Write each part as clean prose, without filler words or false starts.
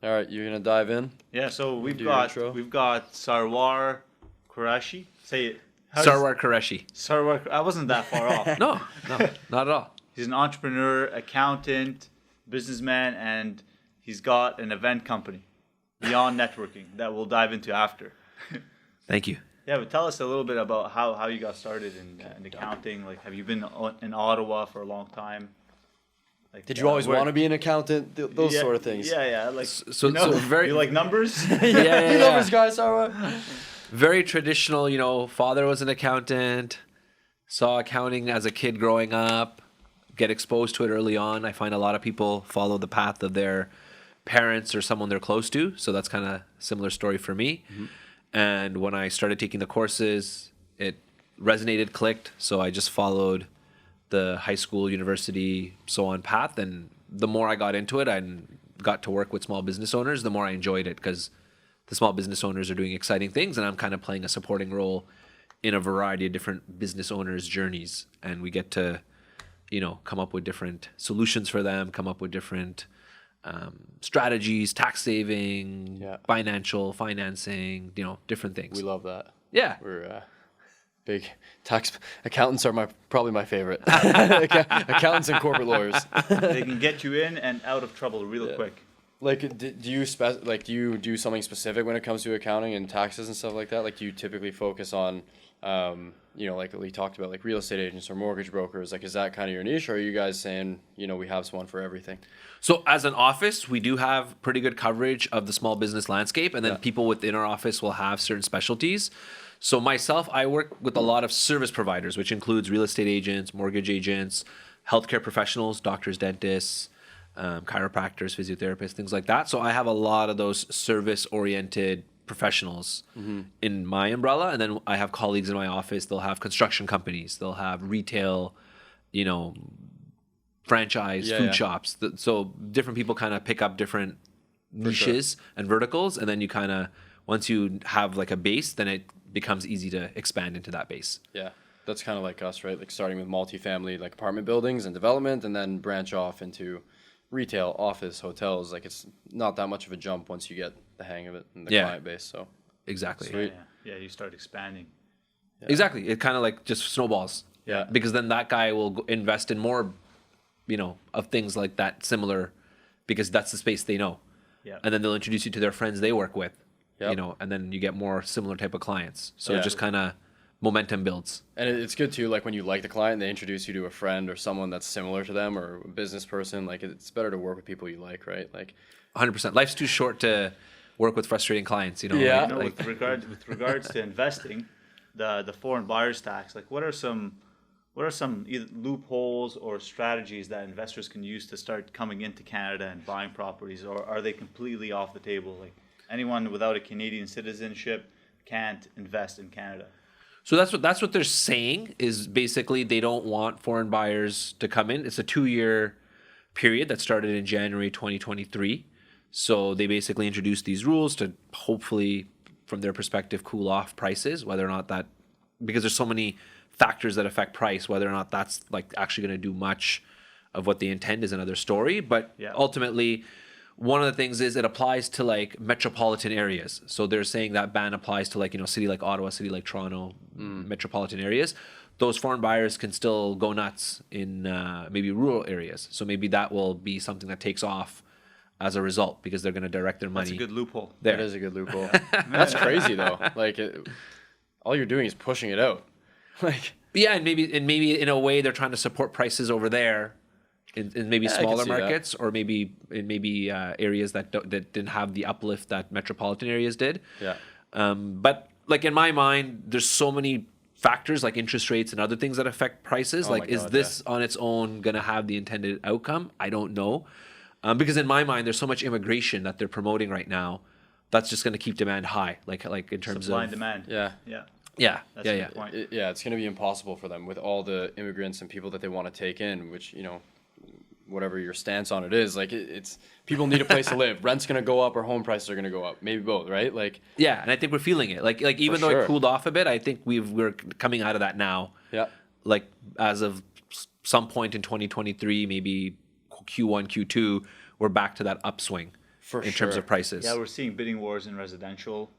All right, you're gonna dive in. Yeah, so Do your intro. we've got Sarwar Qureshi. Say it. Sarwar Qureshi. Sarwar. I wasn't that far off. No, not at all. He's an entrepreneur, accountant, businessman, and he's got an event company, Beyond Networking, that we'll dive into after. Thank you. Yeah, but tell us a little bit about how you got started in accounting. Like, have you been in Ottawa for a long time? Like, Did you always want to be an accountant? Those yeah, sort of things. Yeah. Like, So very you like numbers? yeah. You numbers guys, all right. Very traditional. Father was an accountant. Saw accounting as a kid growing up. Get exposed to it early on. I find a lot of people follow the path of their parents or someone they're close to. So that's kind of a similar story for me. Mm-hmm. And when I started taking the courses, it resonated, clicked. So I just followed the high school, university, so on path. And the more I got into it and got to work with small business owners, the more I enjoyed it because the small business owners are doing exciting things and I'm kind of playing a supporting role in a variety of different business owners' journeys. And we get to, come up with different solutions for them, come up with different strategies, tax saving, financing, different things. We love that. Yeah. We're big tax accountants are probably my favorite. Accountants and corporate lawyers. They can get you in and out of trouble real quick. Like, do you do something specific when it comes to accounting and taxes and stuff like that? Like, do you typically focus on, like we talked about, like real estate agents or mortgage brokers? Like, is that kind of your niche, or are you guys saying, we have someone for everything? So as an office, we do have pretty good coverage of the small business landscape, and then people within our office will have certain specialties. So myself, I work with a lot of service providers, which includes real estate agents, mortgage agents, healthcare professionals, doctors, dentists, chiropractors, physiotherapists, things like that. So I have a lot of those service-oriented professionals in my umbrella. And then I have colleagues in my office. They'll have construction companies. They'll have retail, franchise, food shops. So different people kind of pick up different niches and verticals. And then you kind of, once you have like a base, then it becomes easy to expand into that base. Yeah. That's kind of like us, right? Like starting with multifamily, like apartment buildings and development, and then branch off into retail, office, hotels. Like, it's not that much of a jump once you get the hang of it and the client base. So exactly. Yeah, you start expanding. Yeah. Exactly. It kind of like just snowballs. Yeah. Because then that guy will invest in more, of things like that similar, because that's the space they know. Yeah. And then they'll introduce you to their friends they work with. Yep. And then you get more similar type of clients. So it just kind of momentum builds. And it's good too, like when you like the client, they introduce you to a friend or someone that's similar to them or a business person. Like, it's better to work with people you like, right? Like 100%. Life's too short to work with frustrating clients, Yeah. With regards to investing, the foreign buyers tax, like what are some either loopholes or strategies that investors can use to start coming into Canada and buying properties, or are they completely off the table? Like, anyone without a Canadian citizenship can't invest in Canada. So that's what they're saying, is basically they don't want foreign buyers to come in. It's a 2-year period that started in January 2023. So they basically introduced these rules to hopefully, from their perspective, cool off prices, whether or not that, because there's so many factors that affect price, whether or not that's like actually going to do much of what they intend is another story. But ultimately, one of the things is it applies to like metropolitan areas. So they're saying that ban applies to like, city like Ottawa, city like Toronto, metropolitan areas. Those foreign buyers can still go nuts in maybe rural areas. So maybe that will be something that takes off as a result, because they're going to direct their money. That's a good loophole. There. That is a good loophole. That's crazy though. Like, all you're doing is pushing it out. Like, yeah, and maybe in a way they're trying to support prices over there in maybe smaller markets, or maybe in areas that didn't have the uplift that metropolitan areas did. Yeah. But like in my mind, there's so many factors like interest rates and other things that affect prices. Is this on its own going to have the intended outcome? I don't know. Because in my mind, there's so much immigration that they're promoting right now that's just going to keep demand high. Like in terms Supply of and demand. Yeah. That's a good point. It's going to be impossible for them with all the immigrants and people that they want to take in, which, whatever your stance on it is, like it's people need a place to live. Rent's going to go up or home prices are going to go up. Maybe both, right? Like, yeah, and I think we're feeling it. Like even though it cooled off a bit, I think we're coming out of that now. Yeah. Like as of some point in 2023, maybe Q1, Q2, we're back to that upswing. in terms sure. of prices. Yeah, we're seeing bidding wars in residential.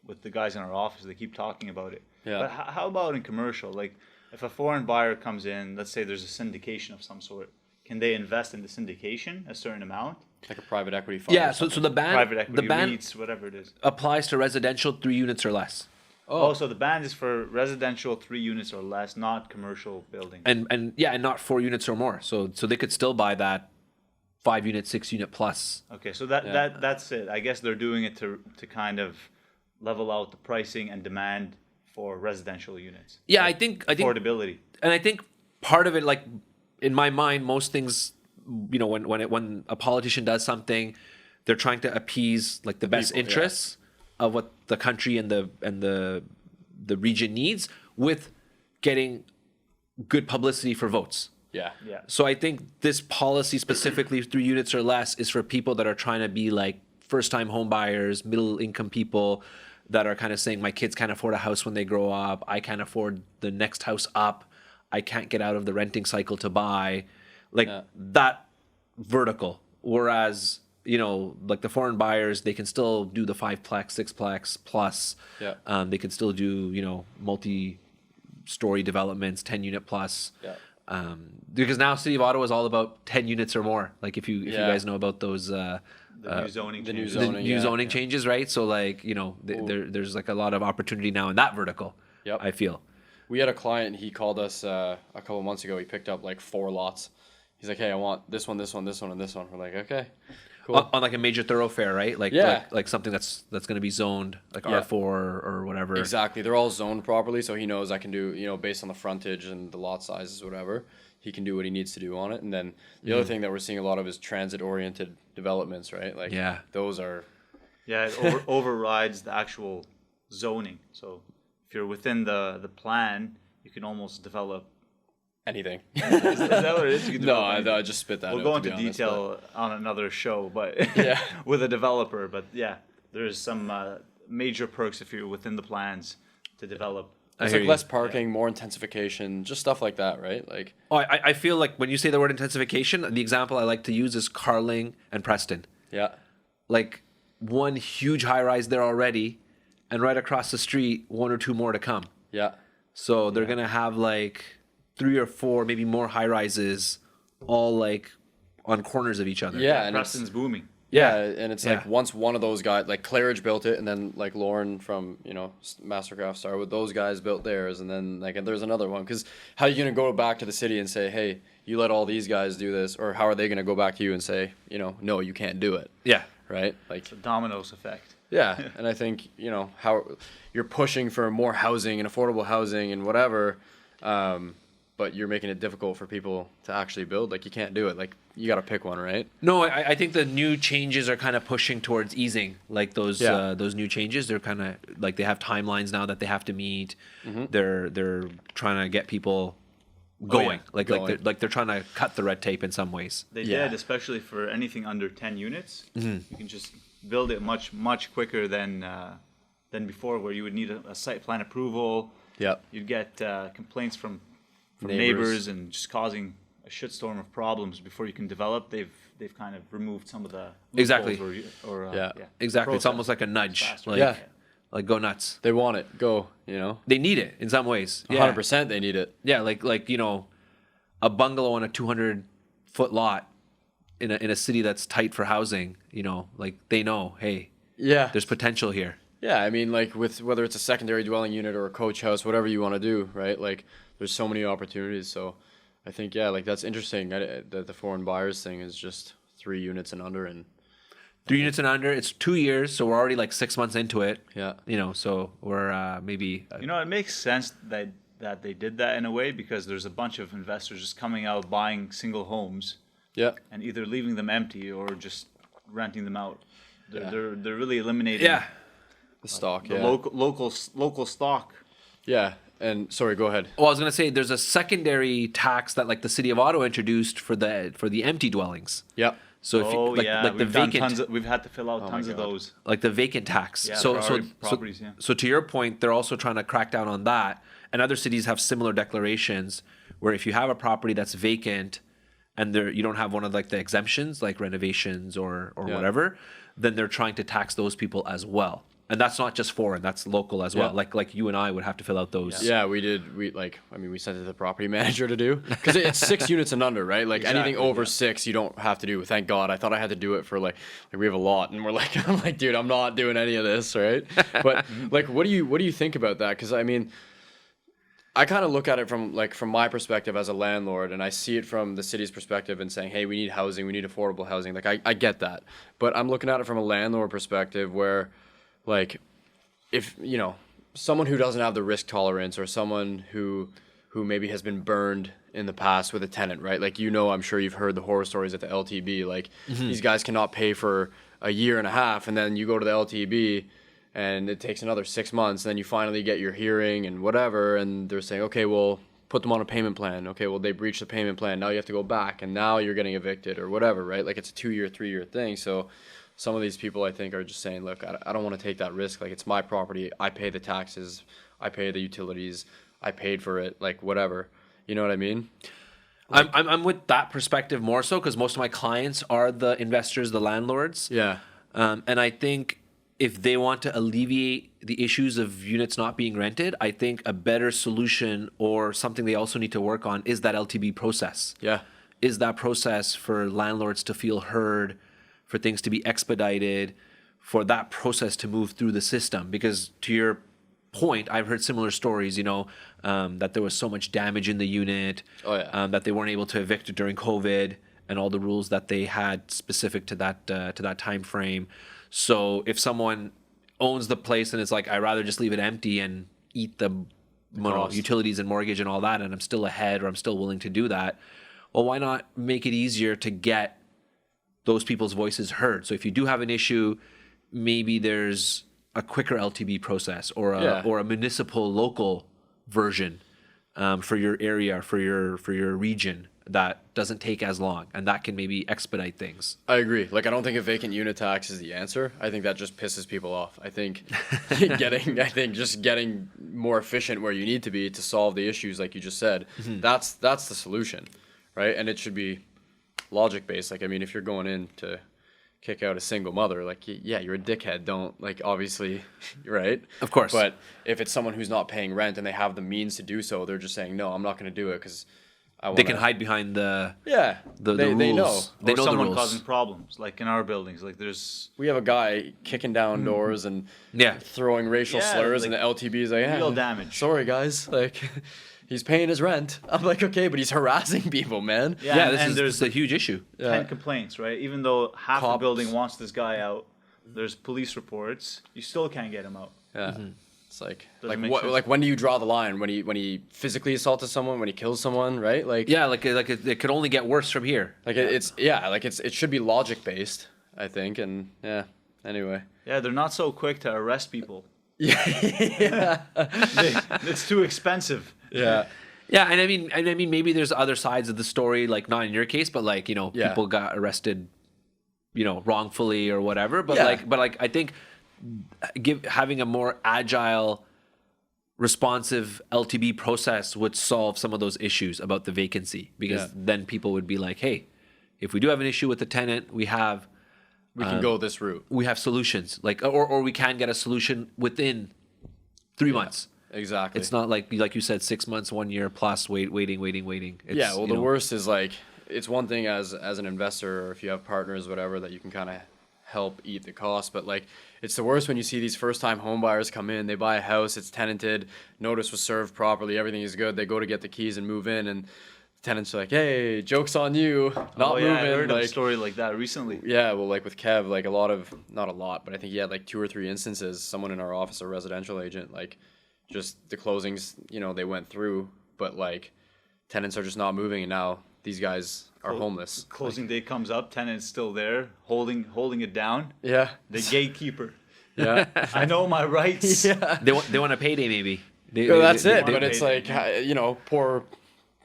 With the guys in our office, they keep talking about it. Yeah. But how about in commercial? Like, if a foreign buyer comes in, let's say there's a syndication of some sort, can they invest in the syndication a certain amount? Like a private equity fund. Yeah, or so something. the ban Private equity, the ban REITs, whatever it is. applies to residential 3 units or less. Oh, so the ban is for residential 3 units or less, not commercial buildings. And not 4 units or more. So they could still buy that 5 unit, 6 unit plus. Okay, so that's it. I guess they're doing it to kind of level out the pricing and demand for residential units. Yeah, I think Affordability. and I think part of it, like in my mind, most things, you know, when a politician does something, they're trying to appease like the best People, yeah. interests of what the country and the region needs, with getting good publicity for votes. Yeah. Yeah. So I think this policy, specifically 3 units or less, is for people that are trying to be like first-time home buyers, middle-income people that are kind of saying, my kids can't afford a house when they grow up. I can't afford the next house up. I can't get out of the renting cycle to buy. Like that vertical. Whereas, you know, like the foreign buyers, they can still do the 5-plex, 6-plex plus. Yeah. They can still do, you know, multi-story developments, 10-unit plus. Yeah. Because now City of Ottawa is all about 10 units or more. Like if you guys know about those The new zoning. the new changes. zoning. the new zoning changes, right? So like, you know, there's like a lot of opportunity now in that vertical. Yep. I feel. We had a client, he called us a couple months ago. He picked up like 4 lots. He's like, hey, I want this one, this one, this one, and this one. We're like, okay, cool. On like a major thoroughfare, right? Like Yeah. like something that's going to be zoned like Yeah. R4 or whatever. Exactly. They're all zoned properly, so he knows I can do, you know, based on the frontage and the lot sizes, whatever. He can do what he needs to do on it. And then the other thing that we're seeing a lot of is transit-oriented developments, right? Like, Yeah. those are... Yeah, it overrides the actual zoning. So if you're within the plan, you can almost develop. Anything. Is that what it is? You can No, develop anything. I just spit that We'll out, go to into be honest, detail on another show, but Yeah. with a developer. But yeah, there's some major perks if you're within the plans to develop. It's hear like you. less parking, more intensification, just stuff like that, right? Like, Oh, I feel like when you say the word intensification, the example I like to use is Carling and Preston. yeah. Like one huge high rise there already, and right across the street, 1 or 2 more to come. Yeah. So they're gonna have like 3 or 4, maybe more high rises, all like on corners of each other. Yeah, and Preston's booming. Yeah, and it's like Yeah. once one of those guys, like Claridge built it, and then like Lauren from, you know, Mastercraft Star with those guys built theirs, and then like there's another one. Because how are you gonna go back to the city and say, hey, you let all these guys do this, or how are they gonna go back to you and say, you know, no, you can't do it, Yeah. right? Like, The dominoes effect. yeah, and I think, you know, how you're pushing for more housing and affordable housing and whatever, but you're making it difficult for people to actually build. Like, you can't do it. Like, you got to pick one, right? No, I think the new changes are kind of pushing towards easing. Like those new changes, they're kind of like they have timelines now that they have to meet. They're trying to get people going. Going. They're trying to cut the red tape in some ways. They Yeah. did, especially for anything under 10 units. You can just build it much quicker than before, where you would need a site plan approval. Yep. You'd get complaints from Neighbors. neighbors and just causing a shitstorm of problems before you can develop. They've kind of removed some of the Exactly. loopholes or Yeah. Exactly. It's process. almost like a nudge. Faster. Like, Yeah. like go nuts. They want it. Go, you know? They need it in some ways. 100% they need it. Yeah, like you know, a bungalow on a 200-foot lot in a city that's tight for housing. You know, like they know, hey, Yeah. there's potential here. Yeah, I mean, like, with whether it's a secondary dwelling unit or a coach house, whatever you want to do, right? Like, there's so many opportunities. So I think, yeah, like, that's interesting that the foreign buyers thing is just 3 units and under. And 3 units and under. It's 2 years, so we're already like 6 months into it. yeah. You know, so we're maybe. You know, it makes sense that they did that in a way, because there's a bunch of investors just coming out buying single homes Yeah. and either leaving them empty or just renting them out. Yeah. They're really eliminating Yeah. The stock, the yeah. local stock. Yeah. And sorry, go ahead. Well, I was gonna say there's a secondary tax that like the city of Ottawa introduced for the empty dwellings. Yep. So if you, like the vacant, We've had to fill out Oh tons my of God. those. like the vacant tax. Yeah, so priority properties, yeah. so to your point, they're also trying to crack down on that. And other cities have similar declarations where if you have a property that's vacant, and you don't have one of like the exemptions like renovations or whatever, then they're trying to tax those people as well. And that's not just foreign, that's local as well. Like you and I would have to fill out those. Yeah, we did. We sent it to the property manager to do, because it's 6 units and under, right? Like anything over 6, you don't have to do. Thank God. I thought I had to do it for like we have a lot, and I'm like, dude, I'm not doing any of this, right? But like, what do you think about that? Because I mean, I kind of look at it from my perspective as a landlord, and I see it from the city's perspective and saying, hey, we need housing, we need affordable housing. Like I get that, but I'm looking at it from a landlord perspective where, like, if, you know, someone who doesn't have the risk tolerance, or someone who maybe has been burned in the past with a tenant, right? Like, you know, I'm sure you've heard the horror stories at the LTB. Like, these guys cannot pay for a year and a half, and then you go to the LTB, and it takes another 6 months, and then you finally get your hearing and whatever, and they're saying, okay, well, put them on a payment plan. Okay, well, they breached the payment plan. Now you have to go back, and now you're getting evicted or whatever, right? Like, it's a 2-year, 3-year thing. So some of these people, I think, are just saying, look, I don't want to take that risk. Like, it's my property. I pay the taxes. I pay the utilities. I paid for it. Like, whatever. You know what I mean? Like, I'm with that perspective more so, because most of my clients are the investors, the landlords. Yeah. And I think if they want to alleviate the issues of units not being rented, I think a better solution, or something they also need to work on, is that LTB process. Yeah. Is that process for landlords to feel heard, for things to be expedited, for that process to move through the system. Because to your point, I've heard similar stories, you know, that there was so much damage in the unit, that they weren't able to evict it during COVID, and all the rules that they had specific to that time frame. So if someone owns the place and it's like, I'd rather just leave it empty and eat the utilities and mortgage and all that, and I'm still ahead, or I'm still willing to do that, well, why not make it easier to get those people's voices heard? So if you do have an issue, maybe there's a quicker LTB process, or a municipal local version for your area, for your region, that doesn't take as long, and that can maybe expedite things. I agree. Like, I don't think a vacant unit tax is the answer. I think that just pisses people off. I think getting more efficient where you need to be to solve the issues, like you just said, that's the solution, right? And it should be logic based. Like, I mean, if you're going in to kick out a single mother, like, yeah, you're a dickhead. Don't, like, obviously, right? Of course. But if it's someone who's not paying rent and they have the means to do so, they're just saying, no, I'm not going to do it because they can hide behind the rules. They know. They or know someone the rules. causing problems, like in our buildings. Like, we have a guy kicking down doors and throwing racial slurs, like, and the LTB is like, real damage. Sorry, guys. Like, he's paying his rent. I'm like, okay, but he's harassing people, man. Yeah, this is a huge issue. 10 complaints, right? Even though half the building wants this guy out, there's police reports. You still can't get him out. Yeah. It's like, Doesn't what? make sense. Like, when do you draw the line? When he physically assaulted someone? When he kills someone? Right? Like, Yeah, it could only get worse from here. like it should be logic based, I think. And anyway. Yeah, they're not so quick to arrest people. Yeah. It's too expensive. Yeah. Yeah, and I mean, maybe there's other sides of the story, like not in your case, but like, you know, people got arrested, you know, wrongfully or whatever. But I think having a more agile, responsive LTB process would solve some of those issues about the vacancy, because then people would be like, hey, if we do have an issue with the tenant, we can go this route. We have solutions, like, or we can get a solution within 3 months. Exactly. It's not like you said, 6 months, 1 year plus waiting. It's, the worst is, like, it's one thing as an investor, or if you have partners, whatever, that you can kind of help eat the cost, but like, it's the worst when you see these first time home buyers come in, they buy a house, it's tenanted, notice was served properly, everything is good, they go to get the keys and move in, and the tenants are like, hey, joke's on you, not moving. I heard of a story like that recently. Yeah, well, like with Kev, like not a lot, but I think he had like 2 or 3 instances, someone in our office, a residential agent, like, just the closings, you know, they went through, but like, tenants are just not moving, and now these guys are homeless. Closing day comes up, tenant's still there, holding it down. Yeah. The gatekeeper. Yeah. I know my rights. Yeah. They want a payday, maybe. That's it. want But a it's like, you know,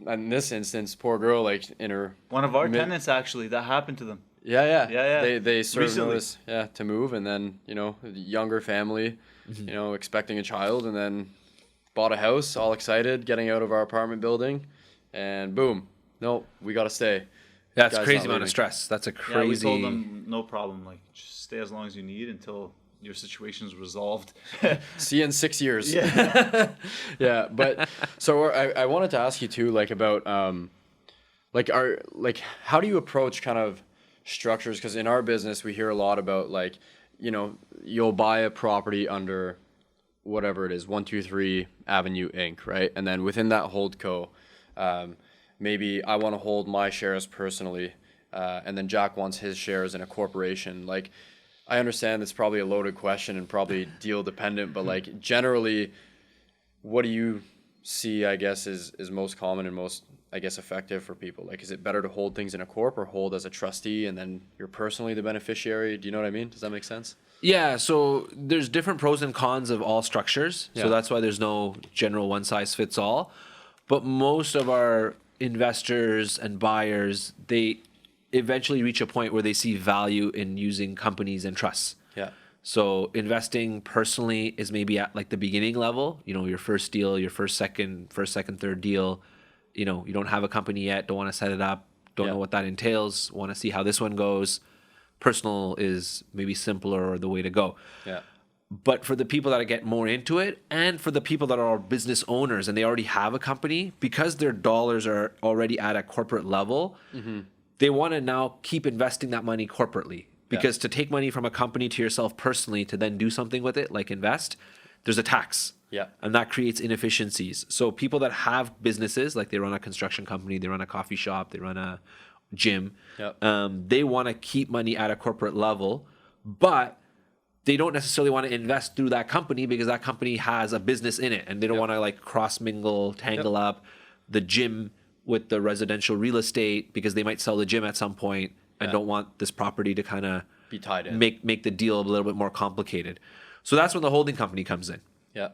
in this instance, poor girl, like, in her... One of our tenants, actually, that happened to them. Yeah. They served Recently. notice, to move, and then, you know, younger family, you know, expecting a child, and then bought a house, all excited, getting out of our apartment building, and boom, no, we got to stay. That's guy's crazy not amount of leaving. stress. That's a Yeah, we told crazy. them no problem. Like, just stay as long as you need until your situation's resolved. See you in 6 years. Yeah. Yeah, but so I wanted to ask you too, like about how do you approach kind of structures? Because in our business, we hear a lot about like, you'll buy a property under whatever it is, 123 Avenue Inc., right? And then within that holdco, maybe I want to hold my shares personally, and then Jack wants his shares in a corporation. Like, I understand it's probably a loaded question and probably deal dependent, but like generally, what do you see, I guess, is most common and most, I guess, effective for people? Like, is it better to hold things in a corp or hold as a trustee and then you're personally the beneficiary? Do you know what I mean? Does that make sense? Yeah, so there's different pros and cons of all structures. Yeah. So that's why there's no general one size fits all. But most of our investors and buyers, they eventually reach a point where they see value in using companies and trusts. Yeah. So investing personally is maybe at like the beginning level, your first deal, your first, second, third deal. You don't have a company yet, don't want to set it up, don't Yeah. know what that entails, want to see how this one goes. Personal is maybe simpler or the way to go. Yeah. But for the people that get more into it, and for the people that are business owners and they already have a company, because their dollars are already at a corporate level, they want to now keep investing that money corporately. Because to take money from a company to yourself personally to then do something with it, like invest, there's a tax. Yeah. And that creates inefficiencies. So people that have businesses, like they run a construction company, they run a coffee shop, they run a gym, Yep. they want to keep money at a corporate level, but they don't necessarily want to invest through that company because that company has a business in it, and they don't want to like cross mingle, tangle up the gym with the residential real estate because they might sell the gym at some point and don't want this property to kind of Be tied in. make the deal a little bit more complicated. So that's when the holding company comes in. Yeah.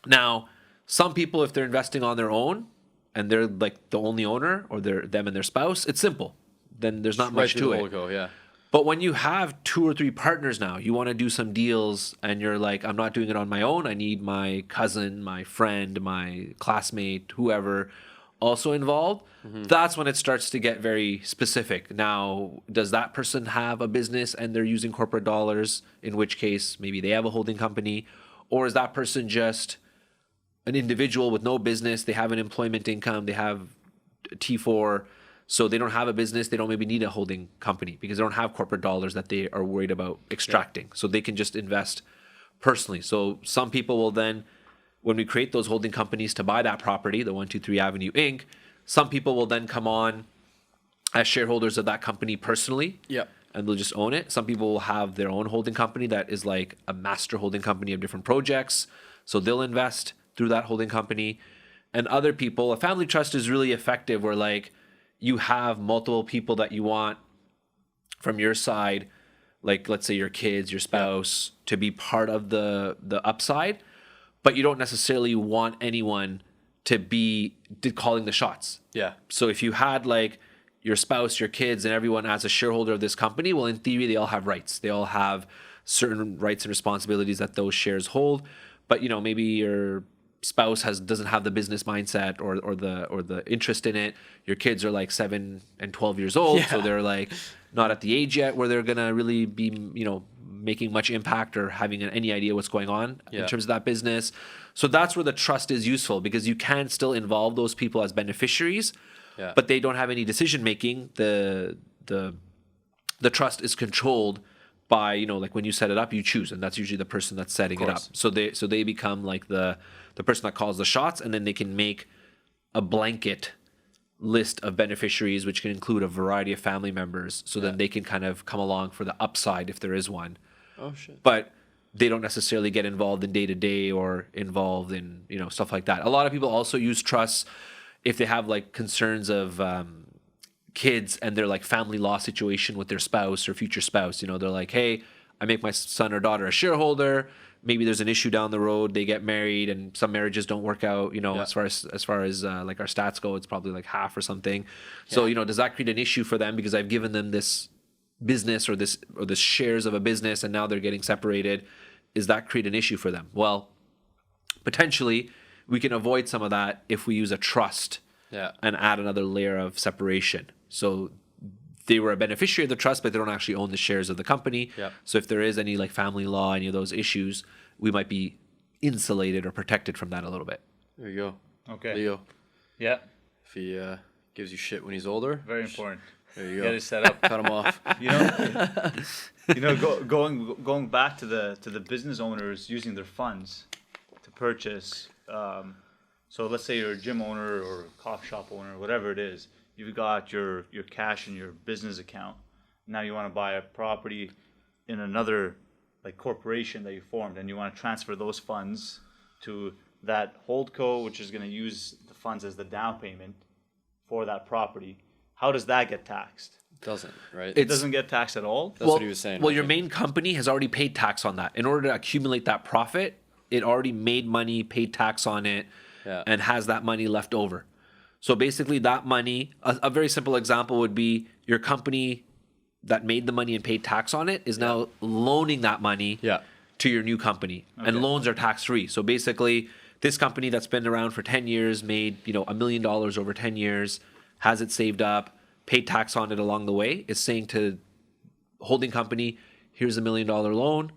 Now, some people, if they're investing on their own and they're like the only owner, or they're them and their spouse, it's simple. Then there's not much to it. Holdco, yeah. But when you have 2 or 3 partners now, you want to do some deals and you're like, I'm not doing it on my own. I need my cousin, my friend, my classmate, whoever also involved. That's when it starts to get very specific. Now, does that person have a business and they're using corporate dollars, in which case maybe they have a holding company? Or is that person just an individual with no business? They have an employment income, they have T4, so they don't have a business. They don't maybe need a holding company because they don't have corporate dollars that they are worried about extracting. So they can just invest personally. So some people will then, when we create those holding companies to buy that property, the 123 Avenue Inc., some people will then come on as shareholders of that company personally. Yeah. And they'll just own it. Some people will have their own holding company that is like a master holding company of different projects. So they'll invest through that holding company. And other people, a family trust is really effective where like you have multiple people that you want from your side, like let's say your kids, your spouse, to be part of the upside, but you don't necessarily want anyone to be calling the shots. Yeah. So if you had like your spouse, your kids, and everyone as a shareholder of this company, well, in theory, they all have rights. They all have certain rights and responsibilities that those shares hold. But maybe your spouse doesn't have the business mindset or the interest in it. Your kids are like 7 and 12 years old, so they're like not at the age yet where they're gonna really be making much impact or having any idea what's going on in terms of that business. So that's where the trust is useful, because you can still involve those people as beneficiaries, but they don't have any decision making. The trust is controlled by like when you set it up, you choose, and that's usually the person that's setting it up. So they become like the person that calls the shots, and then they can make a blanket list of beneficiaries, which can include a variety of family members. So then they can kind of come along for the upside if there is one. Oh shit. But they don't necessarily get involved in day to day or involved in stuff like that. A lot of people also use trusts if they have like concerns of kids and their like family law situation with their spouse or future spouse. They're like, hey, I make my son or daughter a shareholder. Maybe there's an issue down the road. They get married, and some marriages don't work out. As far as like our stats go, it's probably like half or something. So does that create an issue for them because I've given them this business or this shares of a business, and now they're getting separated? Does that create an issue for them? Well, potentially we can avoid some of that if we use a trust and add another layer of separation. So they were a beneficiary of the trust, but they don't actually own the shares of the company. Yep. So if there is any like family law, any of those issues, we might be insulated or protected from that a little bit. There you go. Okay. Leo, Yeah. if he gives you shit when he's older, Very important. there you Get go. it set up. Cut him off. Going back to the business owners using their funds to purchase. So let's say you're a gym owner or a coffee shop owner, whatever it is. You've got your cash in your business account. Now you want to buy a property in another like corporation that you formed, and you want to transfer those funds to that holdco, which is going to use the funds as the down payment for that property. How does that get taxed? Doesn't, right? It doesn't get taxed at all. That's what he was saying. Well, I your think. main company has already paid tax on that. In order to accumulate that profit, it already made money, paid tax on it, Yeah. and has that money left over. So basically, that money, a very simple example would be your company that made the money and paid tax on it is now loaning that money Yeah. to your new company. And loans are tax free. So basically, this company that's been around for 10 years made, $1 million over 10 years, has it saved up, paid tax on it along the way, is saying to holding company, here's $1 million loan,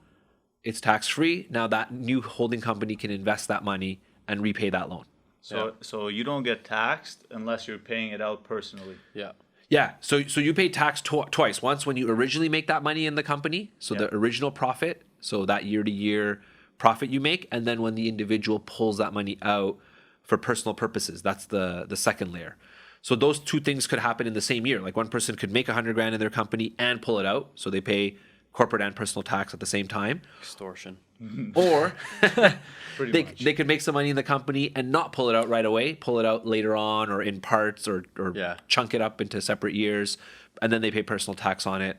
it's tax free. Now that new holding company can invest that money and repay that loan. So you don't get taxed unless you're paying it out personally. Yeah. Yeah, so you pay tax twice. Once when you originally make that money in the company, so the original profit, so that year-to-year profit you make, and then when the individual pulls that money out for personal purposes, that's the second layer. So those two things could happen in the same year. Like one person could make $100,000 in their company and pull it out, so they pay corporate and personal tax at the same time. Extortion. Or Pretty much. they could make some money in the company and not pull it out right away, pull it out later on or in parts or Yeah. chunk it up into separate years, and then they pay personal tax on it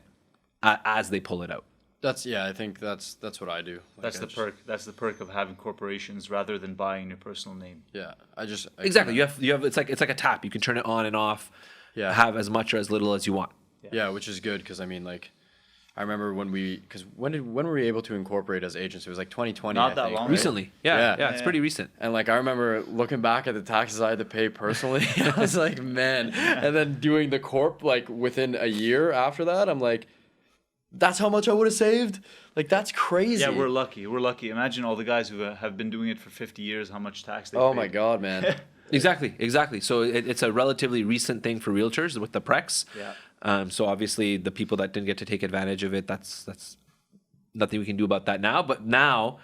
as they pull it out. I think that's what I do. Like, That's the perk. That's the perk of having corporations rather than buying your personal name. Yeah. I Exactly. You have it's like a tap. You can turn it on and off. Yeah. Have as much or as little as you want. Yeah, which is good because I mean, like, I remember when were we able to incorporate as agents? It was like 2020. Not I that think, long right? Recently. Yeah, it's pretty recent. And like I remember looking back at the taxes I had to pay personally, I was like, man. And then doing the corp like within a year after that, I'm like, that's how much I would have saved. Like that's crazy. Yeah, we're lucky. We're lucky. Imagine all the guys who have been doing it for 50 years, how much tax they pay. Oh my god, man. Exactly. So it's a relatively recent thing for realtors with the prex. Yeah. So obviously the people that didn't get to take advantage of it, that's nothing we can do about that now. But now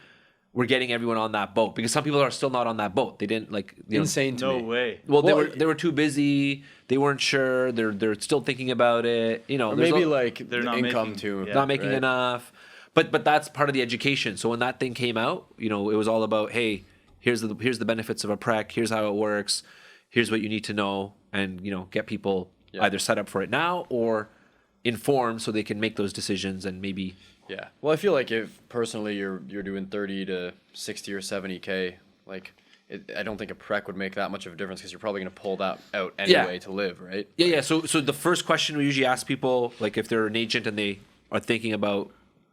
we're getting everyone on that boat because some people are still not on that boat. They didn't Insane to No me. way. Well, Well, they were too busy. They weren't sure. They're still thinking about it. Or there's maybe a- like They're the not income making- too. yeah. not making right? enough. But that's part of the education. So when that thing came out, it was all about, hey, here's the benefits of a prec. Here's how it works. Here's what you need to know, and get people either set up for it now or informed so they can make those decisions and maybe. Yeah. Well, I feel like if personally you're doing 30 to 60 or 70K, like I don't think a prec would make that much of a difference because you're probably going to pull that out anyway to live, right? Yeah. So the first question we usually ask people, like if they're an agent and they are thinking about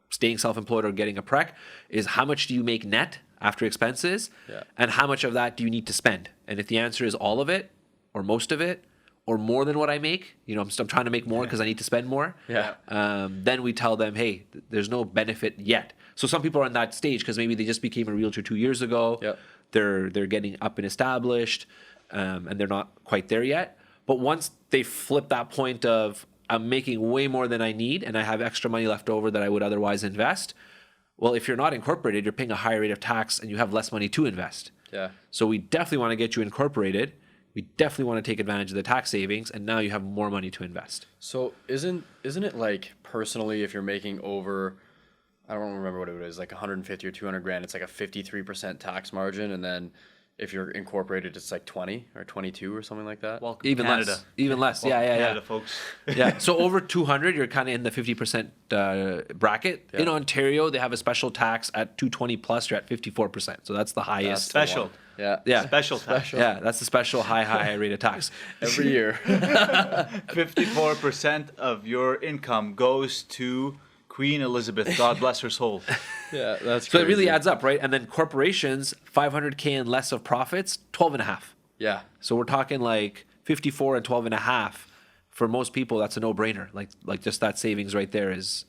staying self-employed or getting a prec, is how much do you make net after expenses, and how much of that do you need to spend? And if the answer is all of it, or most of it, or more than what I make, I'm trying to make more because I need to spend more. Yeah. Then we tell them, hey, there's no benefit yet. So some people are in that stage because maybe they just became a realtor 2 years ago. Yep. They're getting up and established, and they're not quite there yet. But once they flip that point of I'm making way more than I need and I have extra money left over that I would otherwise invest, well, if you're not incorporated, you're paying a higher rate of tax and you have less money to invest. Yeah. So we definitely want to get you incorporated. We definitely want to take advantage of the tax savings, and now you have more money to invest. So isn't it like personally if you're making over, I don't remember what it is, like 150 or 200 grand, it's like a 53% tax margin, and then if you're incorporated, it's like 20 or 22 or something like that. Welcome Even Canada. less. Even less. Welcome Yeah. Canada, folks. Yeah. So over 200, you're kind of in the 50% bracket. Yeah. In Ontario, they have a special tax at 220 plus. You're at 54%. So that's the highest. That's Special. Yeah. Yeah. Special tax. Yeah, that's the special high rate of tax. Every year. 54% of your income goes to Queen Elizabeth. God bless her soul. Yeah, that's So it crazy. really adds up, right? And then corporations, 500K and less of profits, 12 and a half. Yeah. So we're talking like 54 and 12 and a half for most people, that's a no-brainer. Like just that savings right there is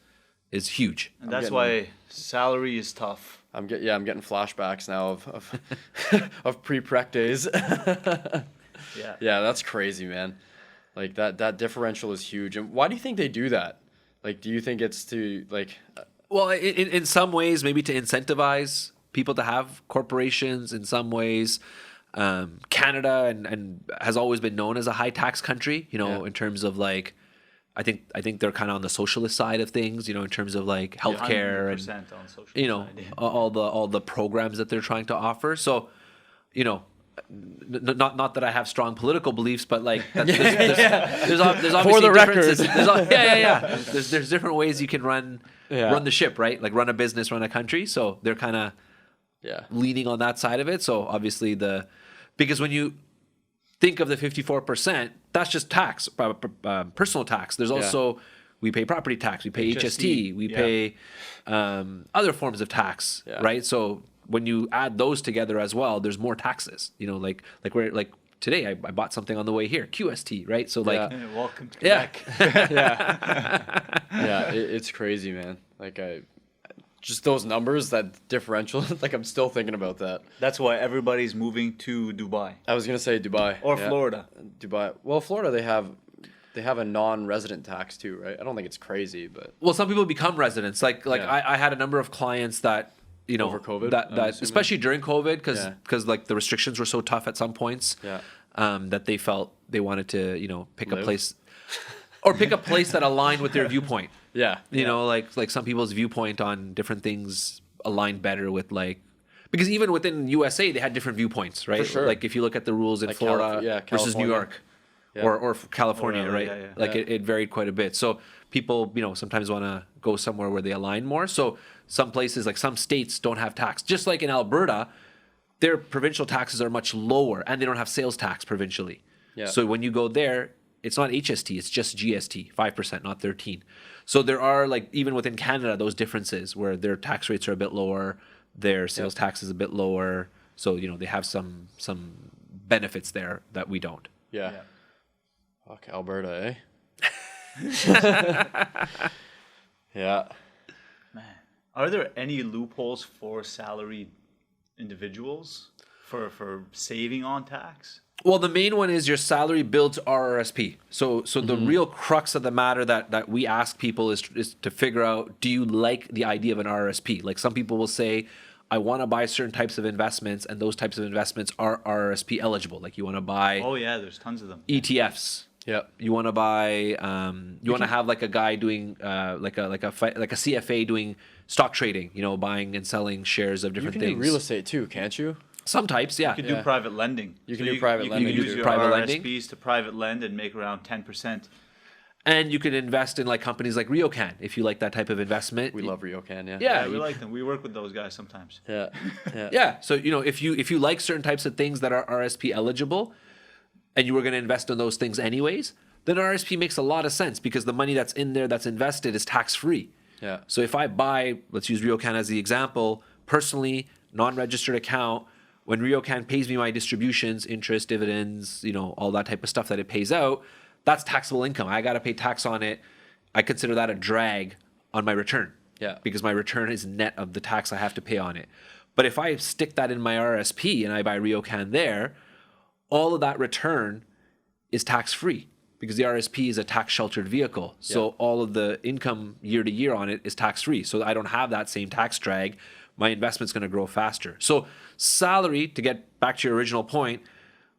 huge. And that's why salary is tough. I'm getting flashbacks now of of pre-prec days. Yeah. Yeah, that's crazy, man. Like that differential is huge. And why do you think they do that? Like, do you think it's to like? Well, in some ways, maybe to incentivize people to have corporations. In some ways, Canada and has always been known as a high tax country. In terms of like, I think they're kind of on the socialist side of things. In terms of like healthcare and 100% on social side, yeah. all the programs that they're trying to offer. So, not that I have strong political beliefs, but like there's obviously For the differences. record. There's different ways you can run the ship, right? Like run a business, run a country. So they're kind of leaning on that side of it. So obviously because when you think of the 54%, that's just tax, personal tax. There's also we pay property tax, we pay HST, we pay other forms of tax, right? So when you add those together as well, there's more taxes. Like today I bought something on the way here, QST, right? So like welcome to Quebec. It's crazy, man. Like just those numbers, that differential. Like I'm still thinking about that. That's why everybody's moving to Dubai I was gonna say Dubai or Florida. Dubai. Well, Florida they have a non-resident tax too, right? I don't think it's crazy, but well, some people become residents. Like I had a number of clients that over COVID, that especially during COVID, because like the restrictions were so tough at some points, that they felt they wanted to pick a place that aligned with their viewpoint. Like some people's viewpoint on different things aligned better with because even within USA they had different viewpoints, right? For sure. Like if you look at the rules in Florida versus New York. Or California, right? It varied quite a bit. So people, sometimes want to go somewhere where they align more. So some places, like some states, don't have tax. Just like in Alberta, their provincial taxes are much lower, and they don't have sales tax provincially. So when you go there, it's not HST, it's just GST, 5%, not 13%. So there are even within Canada those differences where their tax rates are a bit lower, their sales tax is a bit lower. So they have some benefits there that we don't. Fuck Alberta, Yeah. Man, are there any loopholes for salaried individuals for saving on tax? Well, the main one is your salary builds RRSP. So the real crux of the matter that we ask people is to figure out, do you like the idea of an RRSP? Like some people will say, I want to buy certain types of investments, and those types of investments are RRSP eligible. Like you want to buy there's tons of them. ETFs. You want to buy. You want to have like a guy doing like a CFA doing stock trading. Buying and selling shares of different you can things. do real estate too, can't you? Some types, You can do private lending. You can do private lending. You can use your private RRSPs lending. to private lend and make around 10%. And you can invest in companies like Ryokan if you like that type of investment. We love Ryokan, Yeah, we like them. We work with those guys sometimes. Yeah. So if you like certain types of things that are RSP eligible, and you were going to invest in those things anyways, then RSP makes a lot of sense because the money that's in there that's invested is tax free. So if I buy, let's use Ryokan as the example, personally, non-registered account, when Ryokan pays me my distributions, interest, dividends, all that type of stuff that it pays out, that's taxable income. I got to pay tax on it. I consider that a drag on my return. Because my return is net of the tax I have to pay on it. But if I stick that in my RSP and I buy Ryokan there, all of that return is tax free because the RSP is a tax sheltered vehicle. So all of the income year to year on it is tax free. So I don't have that same tax drag. My investment's going to grow faster. So salary, to get back to your original point,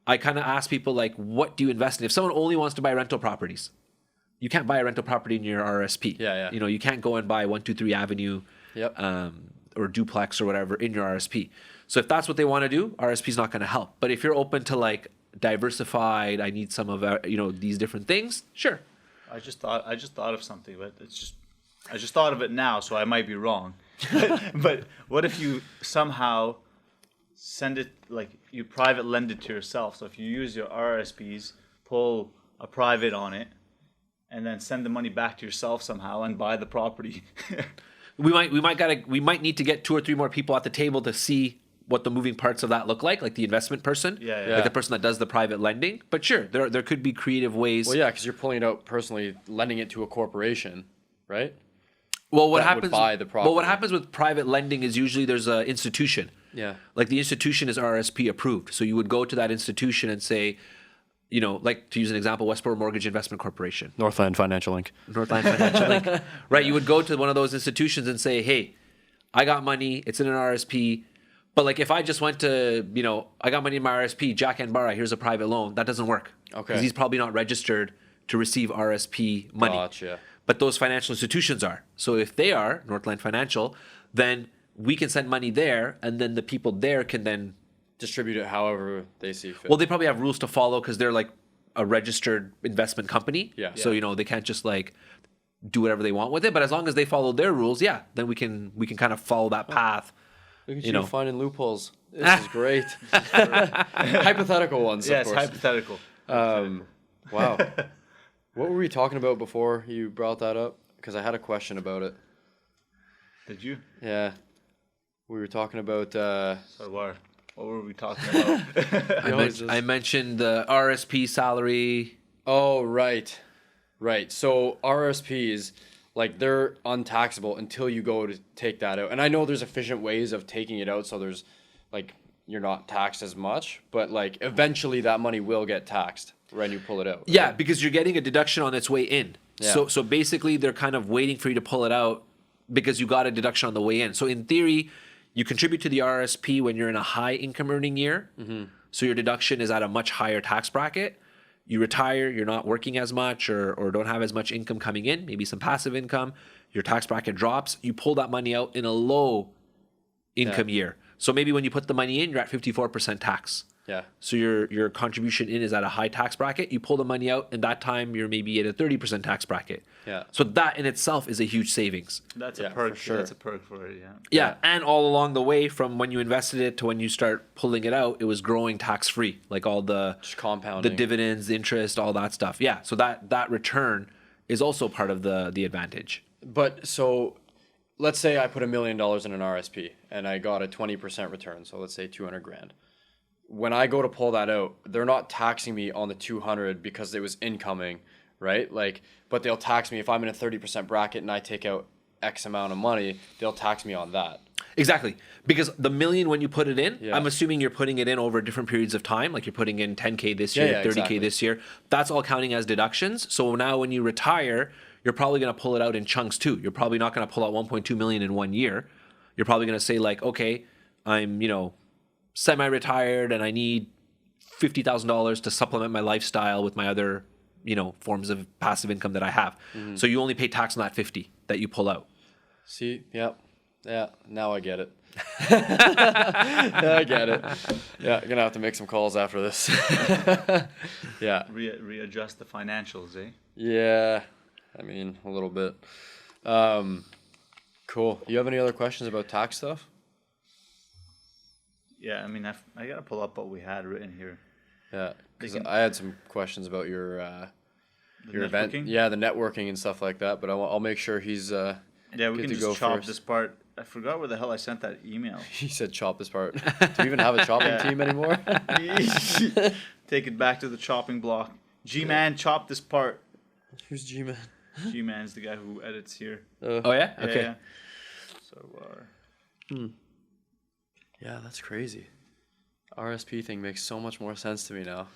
I kind of ask people what do you invest in? If someone only wants to buy rental properties, you can't buy a rental property in your RSP. You can't go and buy 123 Avenue or duplex or whatever in your RSP. So if that's what they want to do, RSP is not going to help. But if you're open to diversified, I need some of these different things, sure. I just thought of something, but I just thought of it now, so I might be wrong. But what if you somehow send it you private lend it to yourself? So if you use your RRSPs, pull a private on it, and then send the money back to yourself somehow and buy the property. We might need to get 2 or 3 more people at the table to see what the moving parts of that look like the investment person, Yeah. like the person that does the private lending. But sure, there could be creative ways. Well, yeah, because you're pulling it out personally, lending it to a corporation, right? Well, what that would happens? buy the Well, what property. happens with private lending is usually there's an institution. Yeah. Like the institution is RSP approved, so you would go to that institution and say, like to use an example, Westboro Mortgage Investment Corporation, Northland Financial Inc. Northland Financial Link, right? You would go to one of those institutions and say, hey, I got money, it's in an RSP. But like if I just went to, I got money in my RSP, Jack and Barra, here's a private loan, that doesn't work. Okay. Because he's probably not registered to receive RSP money. Gotcha. But those financial institutions are. So if they are, Northland Financial, then we can send money there, and then the people there can then... Distribute it however they see fit. Well, they probably have rules to follow because they're like a registered investment company. Yeah. So, they can't just like do whatever they want with it. But as long as they follow their rules, yeah, then we can kind of follow that path. Look at you you know. finding loopholes. This is great. Hypothetical ones, Yes, of course. hypothetical. Wow. What were we talking about before you brought that up? Because I had a question about it. Did you? Yeah. We were talking about... Sanwar, what were we talking about? I mentioned the RSP salary. Oh, right. Right. So RSPs, like, they're untaxable until you go to take that out. And I know there's efficient ways of taking it out, so there's, like, you're not taxed as much. But, like, eventually that money will get taxed when you pull it out. Yeah, because you're getting a deduction on its way in. Yeah. So basically they're kind of waiting for you to pull it out because you got a deduction on the way in. So in theory, you contribute to the RSP when you're in a high income earning year. Mm-hmm. So your deduction is at a much higher tax bracket. You retire, you're not working as much or don't have as much income coming in, maybe some passive income. Your tax bracket drops. You pull that money out in a low income year. So maybe when you put the money in, you're at 54% tax. Yeah. So your contribution in is at a high tax bracket. You pull the money out, and that time you're maybe at a 30% tax bracket. Yeah. So that in itself is a huge savings. That's Yeah, a perk. for sure. That's a perk for it, yeah. Yeah, and all along the way, from when you invested it to when you start pulling it out, it was growing tax free, like all the Just compounding. the dividends, the interest, all that stuff. Yeah, so that return is also part of the advantage. But so let's say I put $1 million in an RSP and I got a 20% return. So let's say 200 grand. When I go to pull that out, they're not taxing me on the 200 because it was incoming, right? Like, but they'll tax me if I'm in a 30% bracket and I take out X amount of money, they'll tax me on that. Exactly. Because the million, when you put it in, Yeah. I'm assuming you're putting it in over different periods of time. Like you're putting in 10K this year, Yeah, 30K exactly. this year. That's all counting as deductions. So now when you retire, you're probably going to pull it out in chunks too. You're probably not going to pull out 1.2 million in 1 year. You're probably going to say like, okay, I'm, semi-retired and I need $50,000 to supplement my lifestyle with my other, forms of passive income that I have. Mm-hmm. So you only pay tax on that 50 that you pull out. See? Yep. Yeah. Now I get it. I get it. Yeah. Gonna have to make some calls after this. Yeah. Readjust the financials, eh? Yeah. I mean, a little bit. Cool. You have any other questions about tax stuff? Yeah, I mean, I gotta pull up what we had written here. Yeah, because They can- I had some questions about your event. networking? Yeah, the networking and stuff like that. But I'll make sure he's. Yeah, we good can to just go chop first. this part. I forgot where the hell I sent that email. He said chop this part. Do we even have a chopping team anymore? Take it back to the chopping block. G-Man, chop this part. Who's G-Man? G-Man's the guy who edits here. Oh yeah? Yeah, Okay. yeah. So, Yeah, that's crazy. RSP thing makes so much more sense to me now.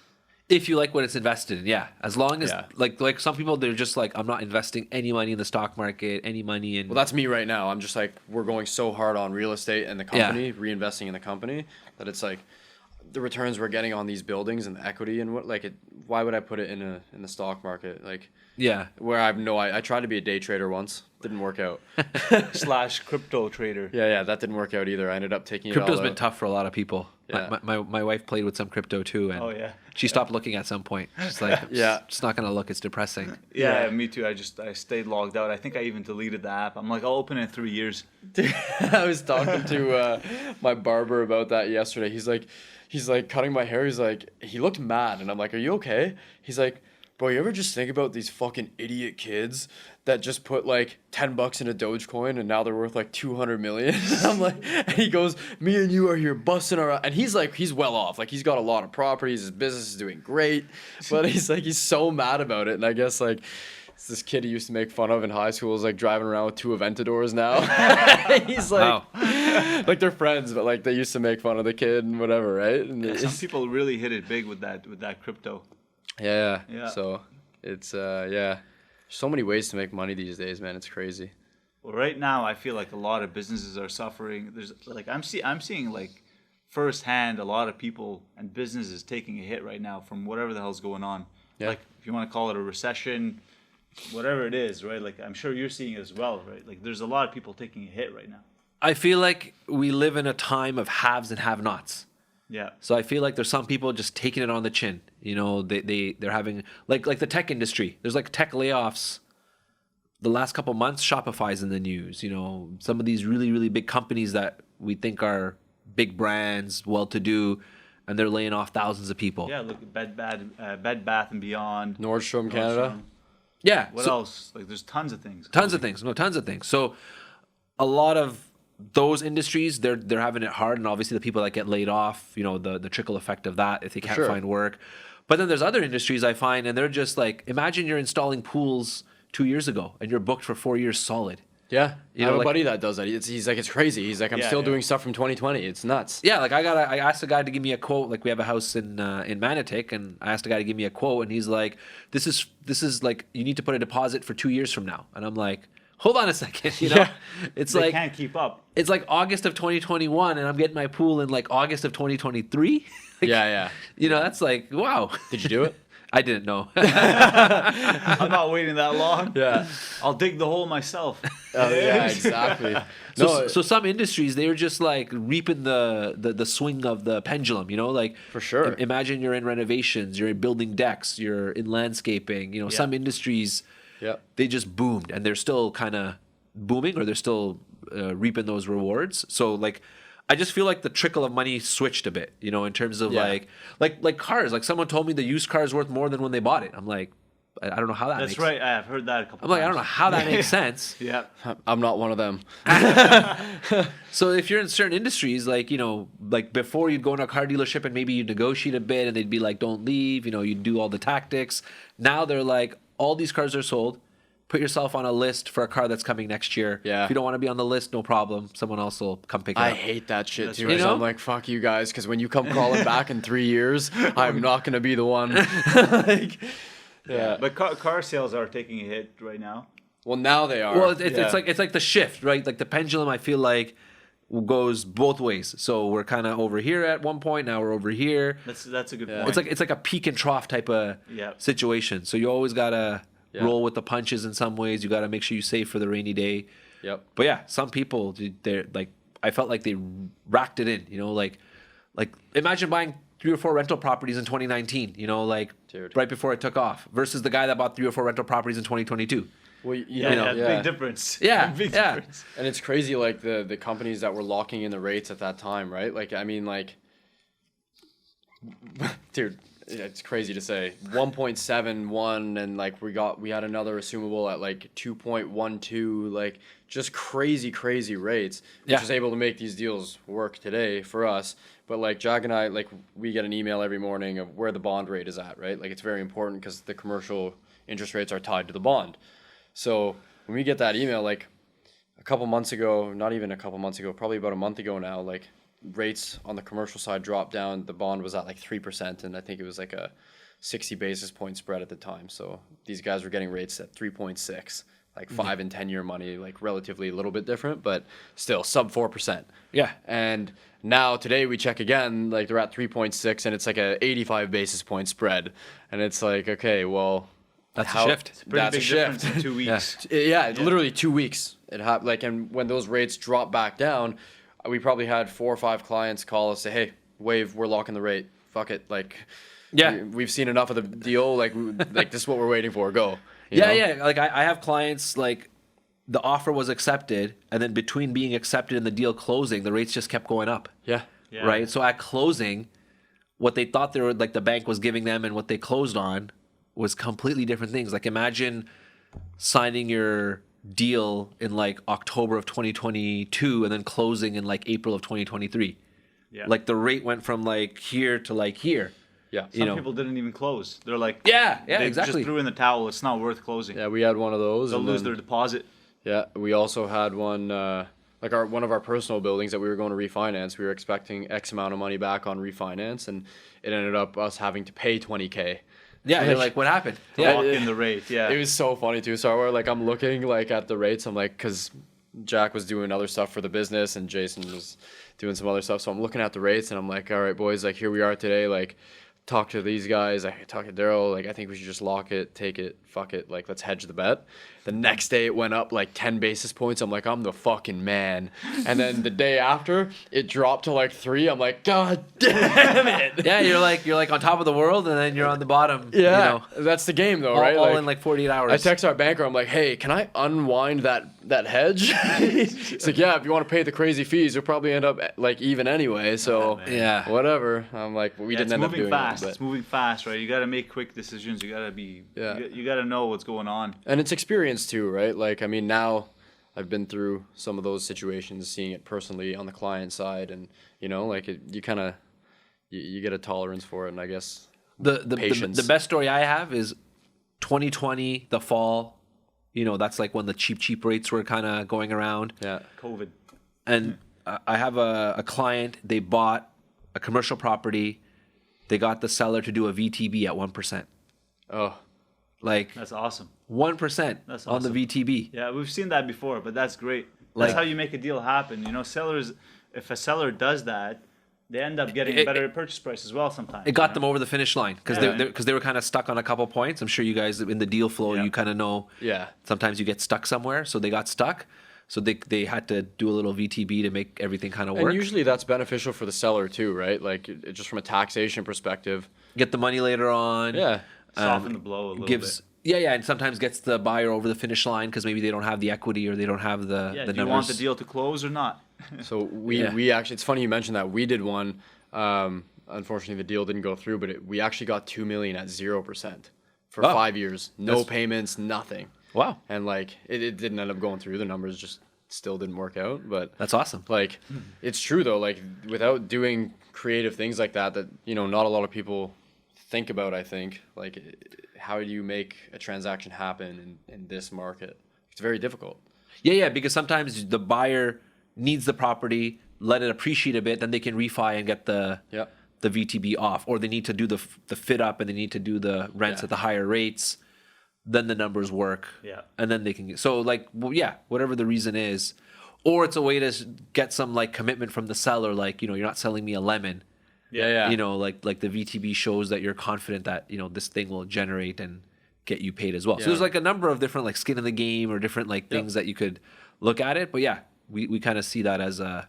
If you like what it's invested in, yeah. As long as Yeah. like some people, they're just like, I'm not investing any money in the stock market, any money in. Well, that's me right now. I'm just like, we're going so hard on real estate and the company, reinvesting in the company, that it's like the returns we're getting on these buildings and the equity and what, like, why would I put it in the stock market? Like, yeah. where I tried to be a day trader once, didn't work out. / crypto trader. Yeah, that didn't work out either. I ended up taking it Crypto's all been out. tough for a lot of people. Yeah. My wife played with some crypto too, and Oh, yeah. she stopped looking at some point. She's like, Yeah. it's not gonna look. It's depressing. Yeah, Yeah. me too. I stayed logged out. I think I even deleted the app. I'm like, I'll open it in 3 years. Dude, I was talking to my barber about that yesterday. He's like cutting my hair. He's like, he looked mad, and I'm like, are you okay? He's like, Bro, you ever just think about these fucking idiot kids that just put like $10 in a Dogecoin and now they're worth like 200 million? I'm like, and he goes, me and you are here busting our, and he's like, he's well off. Like he's got a lot of properties. His business is doing great, but he's so mad about it. And I guess like, it's this kid he used to make fun of in high school is like driving around with 2 Aventadors now. He's like, Wow. like they're friends, but like they used to make fun of the kid and whatever, right? And Some people really hit it big with that crypto. Yeah. Yeah. So it's yeah. So many ways to make money these days, man. It's crazy. Well, right now I feel like a lot of businesses are suffering. There's like I'm seeing like firsthand a lot of people and businesses taking a hit right now from whatever the hell's going on. Yeah. Like if you want to call it a recession, whatever it is, right? Like I'm sure you're seeing it as well, right? Like there's a lot of people taking a hit right now. I feel like we live in a time of haves and have-nots. Yeah. So I feel like there's some people just taking it on the chin. You know, they're having like the tech industry. There's like tech layoffs. The last couple months, Shopify's in the news. You know, some of these really, really big companies that we think are big brands, well-to-do, and they're laying off thousands of people. Yeah. Look at Bed Bath and Beyond. Nordstrom, Canada. Yeah. What so- else? Like there's tons of things. Tons of things. No, tons of things. So a lot of those industries, they're having it hard, and obviously the people that get laid off, you know, the trickle effect of that if they can't Sure. find work. But then there's other industries I find, and they're just like, imagine you're installing pools 2 years ago and you're booked for 4 years solid. Yeah. You I have know, a like- buddy that does that. He's like, it's crazy. He's like, I'm Yeah, still yeah. doing stuff from 2020. It's nuts. Yeah, like I asked a guy to give me a quote. Like we have a house in Manotick, and I asked a guy to give me a quote, and he's like, "This is like you need to put a deposit for 2 years from now." And I'm like, "Hold on a second, you know, Yeah. it's They like can't keep up. it's like August of 2021, and I'm getting my pool in like August of 2023. Yeah, yeah. You know, that's like wow. Did you do it? I didn't know. I'm not waiting that long. Yeah. I'll dig the hole myself. Oh, yeah, exactly. So some industries, they're just like reaping the swing of the pendulum, you know, like For sure. Imagine you're in renovations, you're in building decks, you're in landscaping, you know, Yeah. some industries, yeah. they just boomed and they're still kind of booming, or they're still reaping those rewards. So like, I just feel like the trickle of money switched a bit, you know, in terms of Yeah. like cars. Like someone told me the used car is worth more than when they bought it. I'm like, I don't know how that That's makes right. I've heard that a couple I'm like, I times. don't know how that makes sense. Yeah. I'm not one of them. So if you're in certain industries, like, you know, like before you'd go in a car dealership and maybe you'd negotiate a bit and they'd be like, don't leave, you know, you'd do all the tactics. Now they're like, all these cars are sold. Put yourself on a list for a car that's coming next year. Yeah. If you don't want to be on the list, no problem. Someone else will come pick it I up. hate that shit That's too. right. 'Cause You know? I'm like, fuck you guys, because when you come crawling back in 3 years, I'm not gonna be the one. Like, yeah. But car sales are taking a hit right now. Well, now they are. Well, it's Yeah. like the shift, right? Like the pendulum, I feel like goes both ways. So we're kind of over here at one point. Now we're over here. That's a good Yeah. point. It's like a peak and trough type of Yeah. situation. So you always gotta Yeah. roll with the punches in some ways. You gotta make sure you save for the rainy day. Yep. But yeah, some people they're like, I felt like they racked it in. You know, like imagine buying 3 or 4 rental properties in 2019. You know, like Dude. right before it took off, versus the guy that bought 3 or 4 rental properties in 2022. Well, Yeah, know, yeah, big difference. Yeah, Big yeah. difference. And it's crazy, like the companies that were locking in the rates at that time, right? Like, I mean, like, dude, it's crazy to say 1.71, and like we had another assumable at like 2.12, like just crazy rates, which Yeah. is able to make these deals work today for us. But like Jack and I, like we get an email every morning of where the bond rate is at, right? Like it's very important because the commercial interest rates are tied to the bond. So when we get that email, like a couple months ago, not even a couple months ago, probably about a month ago now, like rates on the commercial side dropped down. The bond was at like 3%, and I think it was like a 60 basis point spread at the time. So these guys were getting rates at 3.6, like 5 and 10-year money, like relatively a little bit different, but still sub 4%. Yeah. And now today we check again, like they're at 3.6, and it's like a 85 basis point spread, and it's like, okay, well, That's a shift. Pretty That's big a shift. difference in 2 weeks. Yeah, literally 2 weeks. It happened. Like, and when those rates drop back down, we probably had 4 or 5 clients call us, say, "Hey, Wave, we're locking the rate. Fuck it. Like, Yeah. we've seen enough of the deal. Like, like this is what we're waiting for. Go." You Yeah, know? yeah. Like I have clients like the offer was accepted, and then between being accepted and the deal closing, the rates just kept going up. Yeah. Yeah. Right. So at closing, what they thought they were like the bank was giving them and what they closed on was completely different things. Like imagine signing your deal in like October of 2022 and then closing in like April of 2023. Yeah. Like the rate went from like here to like here. Yeah. Some people didn't even close. They're like, Yeah, they exactly. just threw in the towel. It's not worth closing. Yeah, we had one of those. They'll and lose then- their deposit. Yeah, we also had one, like one of our personal buildings that we were going to refinance. We were expecting X amount of money back on refinance, and it ended up us having to pay $20K. Yeah, you're like, what happened? Yeah. Lock it- in the rate. Yeah. It was so funny too. So we're like, I'm looking like at the rates. I'm like, because Jack was doing other stuff for the business, and Jason was doing some other stuff. So I'm looking at the rates, and I'm like, all right, boys, like here we are today. Like, talk to these guys. I talk to Daryl. Like, I think we should just lock it, take it, fuck it. Like, let's hedge the bet. The next day it went up like 10 basis points. I'm like, I'm the fucking man. And then the day after it dropped to like 3. I'm like, God damn it. Yeah, you're like on top of the world, and then you're on the bottom. Yeah, you know, that's the game though, all, right? all in like 48 hours. I text our banker. I'm like, hey, can I unwind that hedge? He's like, yeah, if you want to pay the crazy fees, you'll probably end up like even anyway. So man. Yeah. whatever. I'm like, we Yeah, didn't it's end up moving doing fast. it. It's moving fast, right? You got to make quick decisions. You got to be. Yeah. You got to know what's going on. And it's experience too, right? Like, I mean, now I've been through some of those situations, seeing it personally on the client side, and you know, like you kind of you get a tolerance for it, and I guess the patience. the best story I have is 2020, the fall. You know, that's like when the cheap rates were kind of going around. Yeah. COVID. And I have a client. They bought a commercial property. They got the seller to do a VTB at 1%. Oh. Like That's awesome. 1% That's on the awesome. VTB. Yeah, we've seen that before, but that's great. That's Like- how you make a deal happen. You know, sellers, if a seller does that, they end up getting It- a better purchase price as well sometimes. It got you them know? over the finish line because Yeah. they were kind of stuck on a couple points. I'm sure you guys in the deal flow, Yeah. you kind of know. Yeah. Sometimes you get stuck somewhere, so they got stuck. So they had to do a little VTB to make everything kind of work. And usually that's beneficial for the seller too, right? Like just from a taxation perspective. Get the money later on. Yeah. Soften the blow a little Gives bit. yeah, and sometimes gets the buyer over the finish line because maybe they don't have the equity or they don't have the Yeah, the do you numbers. want the deal to close or not? So we Yeah. we actually, it's funny you mentioned that. We did one. Unfortunately, the deal didn't go through, but we actually got $2 million at 0% for Oh. 5 years, no That's- payments, nothing. Wow, And like it didn't end up going through. The numbers just still didn't work out. But that's awesome. like it's true though. Like without doing creative things like that, you know, not a lot of people think about. I think like how do you make a transaction happen in this market? It's very difficult. Yeah, because sometimes the buyer needs the property, let it appreciate a bit, then they can refi and get the Yeah. the VTB off, or they need to do the fit up and they need to do the rents Yeah. at the higher rates. Then the numbers work. Yeah. And then they can get so like well, yeah, whatever the reason is, or it's a way to get some like commitment from the seller, like you know you're not selling me a lemon. Yeah. You know, like the VTB shows that you're confident that you know this thing will generate and get you paid as well. So Yeah. there's like a number of different like skin in the game or different like things that you could look at it. But yeah, we kind of see that as a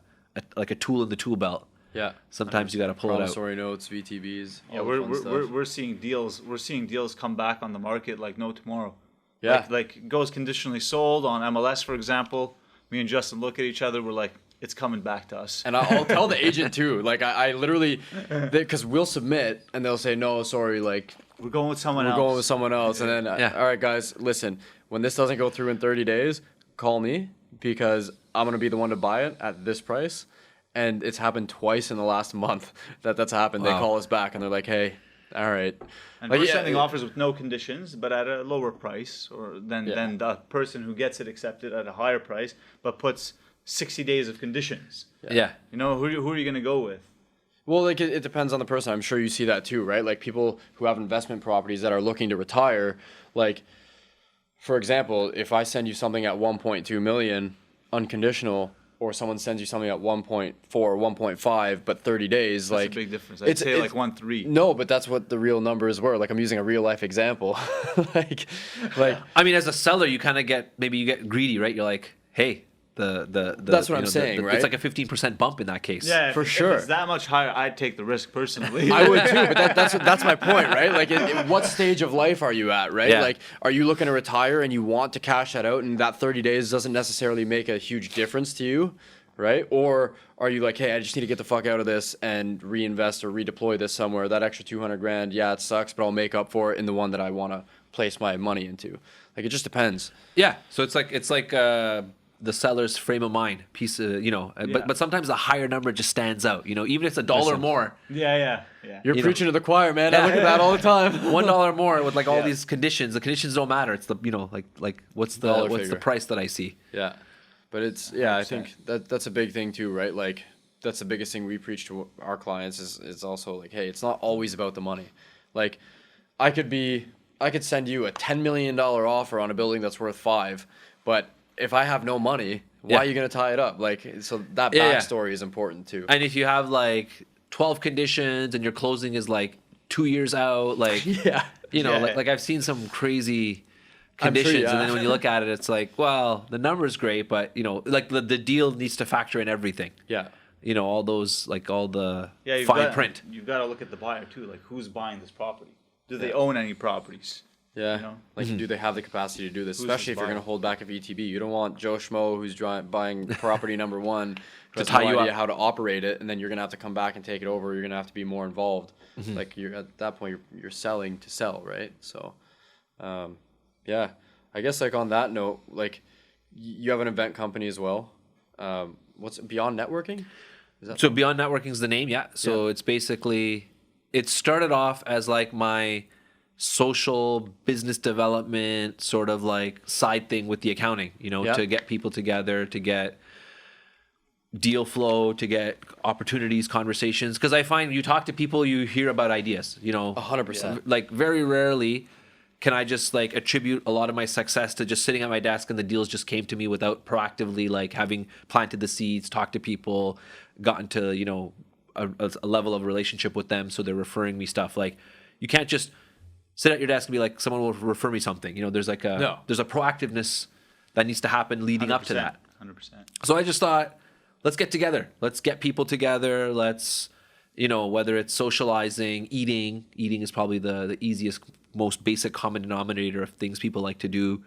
like a tool in the tool belt. Yeah. Sometimes you got to pull it out. Promissory notes, VTBs. Yeah, all the fun stuff. we're seeing deals. We're seeing deals come back on the market like no tomorrow. Yeah. Like goes conditionally sold on MLS, for example. Me and Justin look at each other. We're like, it's coming back to us. And I'll tell the agent too. Like I literally, because we'll submit and they'll say no, sorry, like We're going with someone we're else. going with someone else. And then Yeah. all right, guys, listen. When this doesn't go through in 30 days, call me because I'm gonna be the one to buy it at this price. And it's happened twice in the last month that's happened. They Wow. call us back and they're like, hey, all right. And Like, we're yeah, sending offers with no conditions, but at a lower price, or than the person who gets it accepted at a higher price, but puts 60 days of conditions. Yeah. You know, who are you going to go with? Well, like it depends on the person. I'm sure you see that too, right? Like people who have investment properties that are looking to retire. Like, for example, if I send you something at 1.2 million unconditional, or someone sends you something at 1.4 or 1.5, but 30 days, That's like a big difference. I'd say like 1.3. No, but that's what the real numbers were. Like I'm using a real life example. like, I mean, as a seller, you kind of maybe you get greedy, right? You're like, hey, the That's what you I'm know, saying, right? It's like a 15% bump in that case. Yeah, For if sure. it's that much higher, I'd take the risk personally. I would too, but that's my point, right? Like, what stage of life are you at, right? Yeah. Like, are you looking to retire and you want to cash that out, and that 30 days doesn't necessarily make a huge difference to you, right? Or are you like, hey, I just need to get the fuck out of this and reinvest or redeploy this somewhere? That extra 200 grand, yeah, it sucks, but I'll make up for it in the one that I want to place my money into. Like, it just depends. Yeah. So it's like the seller's frame of mind piece of, but sometimes a higher number just stands out, even if it's $1 more. Yeah. You're You preaching to the choir, man. I look at that all the time. $1 more with like all Yeah. these conditions. The conditions don't matter. It's the, like what's Dollar the figure. price that I see? Yeah. But I think that's a big thing too, right? Like, that's the biggest thing we preach to our clients is also like, hey, it's not always about the money. Like, I could send you a $10 million offer on a building that's worth 5, but if I have no money, why are you going to tie it up? Like, so that backstory is important too. And if you have like 12 conditions and your closing is like 2 years out, like, Yeah. like I've seen some crazy I'm sure, conditions. yeah. And then when you look at it, it's like, well, the number's great, but like the deal needs to factor in everything. Yeah. All those, like all the You've fine got, print. You've got to look at the buyer too. Like, who's buying this property? Do they own any properties? Yeah. You know? Like, do they have the capacity to do this? Who's Especially this if you're buyer? going to hold back a VTB. You don't want Joe Schmo who's buying property number 1 who has tie no you idea up. how to operate it, and then you're going to have to come back and take it over. You're going to have to be more involved. Like, you're at that point, you're selling to sell, right? So, yeah. I guess, like, on that note, like, you have an event company as well. What's Beyond Networking? Is that So Beyond Networking is the name, yeah. So it's basically, it started off as like my social business development sort of like side thing with the accounting, to get people together, to get deal flow, to get opportunities, conversations. Because I find you talk to people, you hear about ideas, 100%. Like very rarely can I just like attribute a lot of my success to just sitting at my desk and the deals just came to me without proactively like having planted the seeds, talked to people, gotten to, a level of relationship with them. So they're referring me stuff. Like, you can't just sit at your desk and be like, someone will refer me something. There's like there's a proactiveness that needs to happen leading up to that. 100%. So I just thought, let's get together. Let's get people together. Let's, whether it's socializing, eating is probably the easiest, most basic common denominator of things people like to do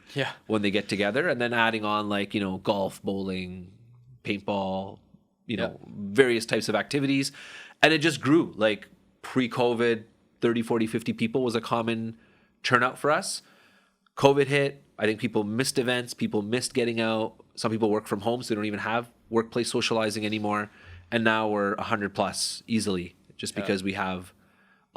when they get together. And then adding on like, golf, bowling, paintball, various types of activities. And it just grew. Like, pre-COVID, 30, 40, 50 people was a common turnout for us. COVID hit. I think people missed events. People missed getting out. Some people work from home, so they don't even have workplace socializing anymore. And now we're 100 plus easily, just because we have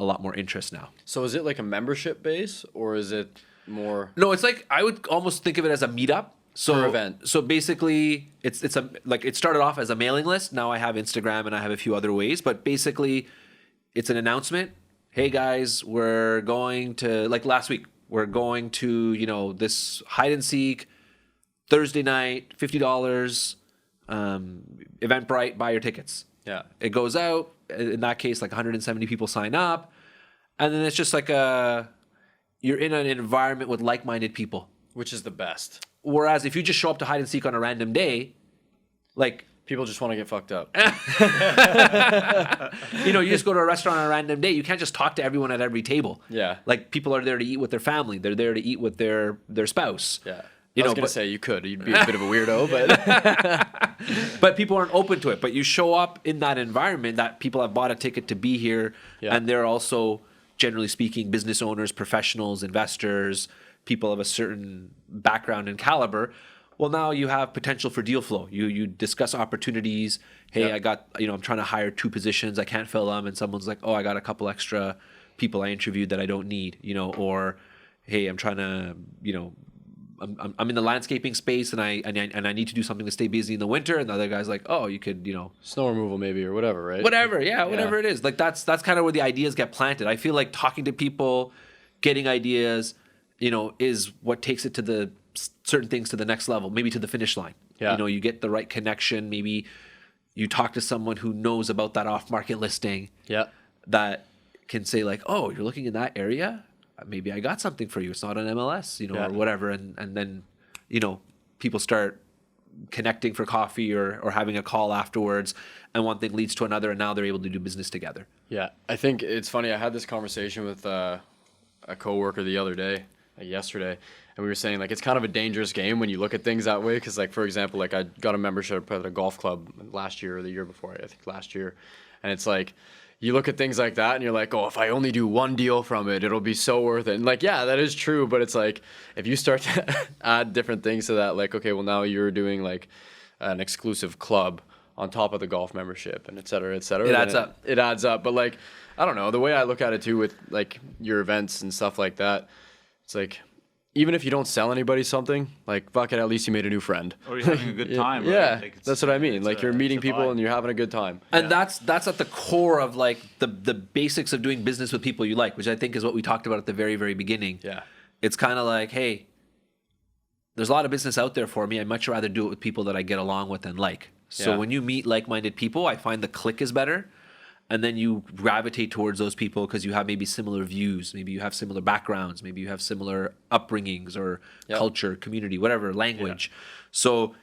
a lot more interest now. So is it like a membership base, or is it more? No, it's like, I would almost think of it as a meetup. So Per event. So basically, it's it started off as a mailing list. Now I have Instagram and I have a few other ways, but basically, it's an announcement. Hey guys, we're going to, like last week, we're going to this hide and seek Thursday night, $50. Eventbrite, buy your tickets. Yeah. It goes out. In that case, like 170 people sign up, and then it's just like you're in an environment with like-minded people. Which is the best. Whereas if you just show up to hide and seek on a random day, like, People just want to get fucked up. you just go to a restaurant on a random day, you can't just talk to everyone at every table. Yeah. Like, people are there to eat with their family. They're there to eat with their spouse. Yeah. You I was know, going to but- say you could. You'd be a bit of a weirdo, but But people aren't open to it. But you show up in that environment that people have bought a ticket to be here, Yeah. and they're also, generally speaking, business owners, professionals, investors, people of a certain background and caliber. Well, now you have potential for deal flow. You discuss opportunities. Hey, Yeah. I got, I'm trying to hire 2 positions. I can't fill them. And someone's like, oh, I got a couple extra people I interviewed that I don't need, or, hey, I'm trying to, I'm in the landscaping space and I need to do something to stay busy in the winter. And the other guy's like, oh, you could, snow removal maybe or whatever, right? whatever it is. Like, that's kind of where the ideas get planted. I feel like talking to people, getting ideas, is what takes it to the certain things to the next level, maybe to the finish line. Yeah. You get the right connection. Maybe you talk to someone who knows about that off-market listing Yeah. that can say like, oh, you're looking in that area? Maybe I got something for you. It's not an MLS, Yeah. or whatever. And then, people start connecting for coffee or having a call afterwards, and one thing leads to another, and now they're able to do business together. Yeah. I think it's funny. I had this conversation with a coworker the other day. yesterday, and we were saying like it's kind of a dangerous game when you look at things that way. Because like for example, like I got a membership at a golf club last year or the year before, I think last year, and it's like you look at things like that and you're like, oh, if I only do one deal from it, it'll be so worth it. And like, yeah, that is true, but it's like if you start to add different things to that, like okay, well now you're doing like an exclusive club on top of the golf membership and et cetera, It adds up. It adds up. But like, I don't know, the way I look at it too with like your events and stuff like that, it's like, even if you don't sell anybody something, like fuck it, at least you made a new friend. Or you're having a good time. Right? Yeah, Like, that's what I mean. Like you're meeting people vibe. and you're having a good time. And that's at the core of like the basics of doing business with people you like, which I think is what we talked about at the very, very beginning. Yeah. It's kind of like, hey, there's a lot of business out there for me. I'd much rather do it with people that I get along with and like. So Yeah. when you meet like-minded people, I find the click is better. And then you gravitate towards those people because you have maybe similar views, maybe you have similar backgrounds, maybe you have similar upbringings or culture, community, whatever, language. So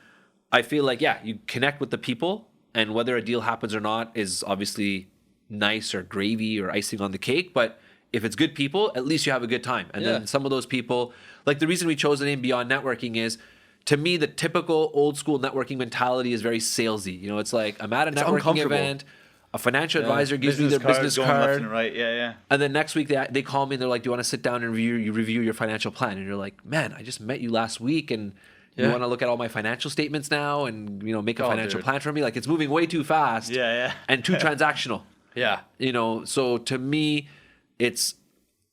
I feel like, yeah, you connect with the people, and whether a deal happens or not is obviously nice or gravy or icing on the cake. But if it's good people, at least you have a good time. And then some of those people, like the reason we chose the name Beyond Networking is, to me, the typical old school networking mentality is very salesy. You know, it's like I'm at a networking uncomfortable. event. A financial advisor gives me their cards business going left card, and right. Yeah. and then next week they call me and they're like, "Do you want to sit down and review your financial plan?" And you're like, "Man, I just met you last week, and you want to look at all my financial statements now, and make a financial plan for me." Like it's moving way too fast, Yeah. and too transactional. Yeah. So to me, it's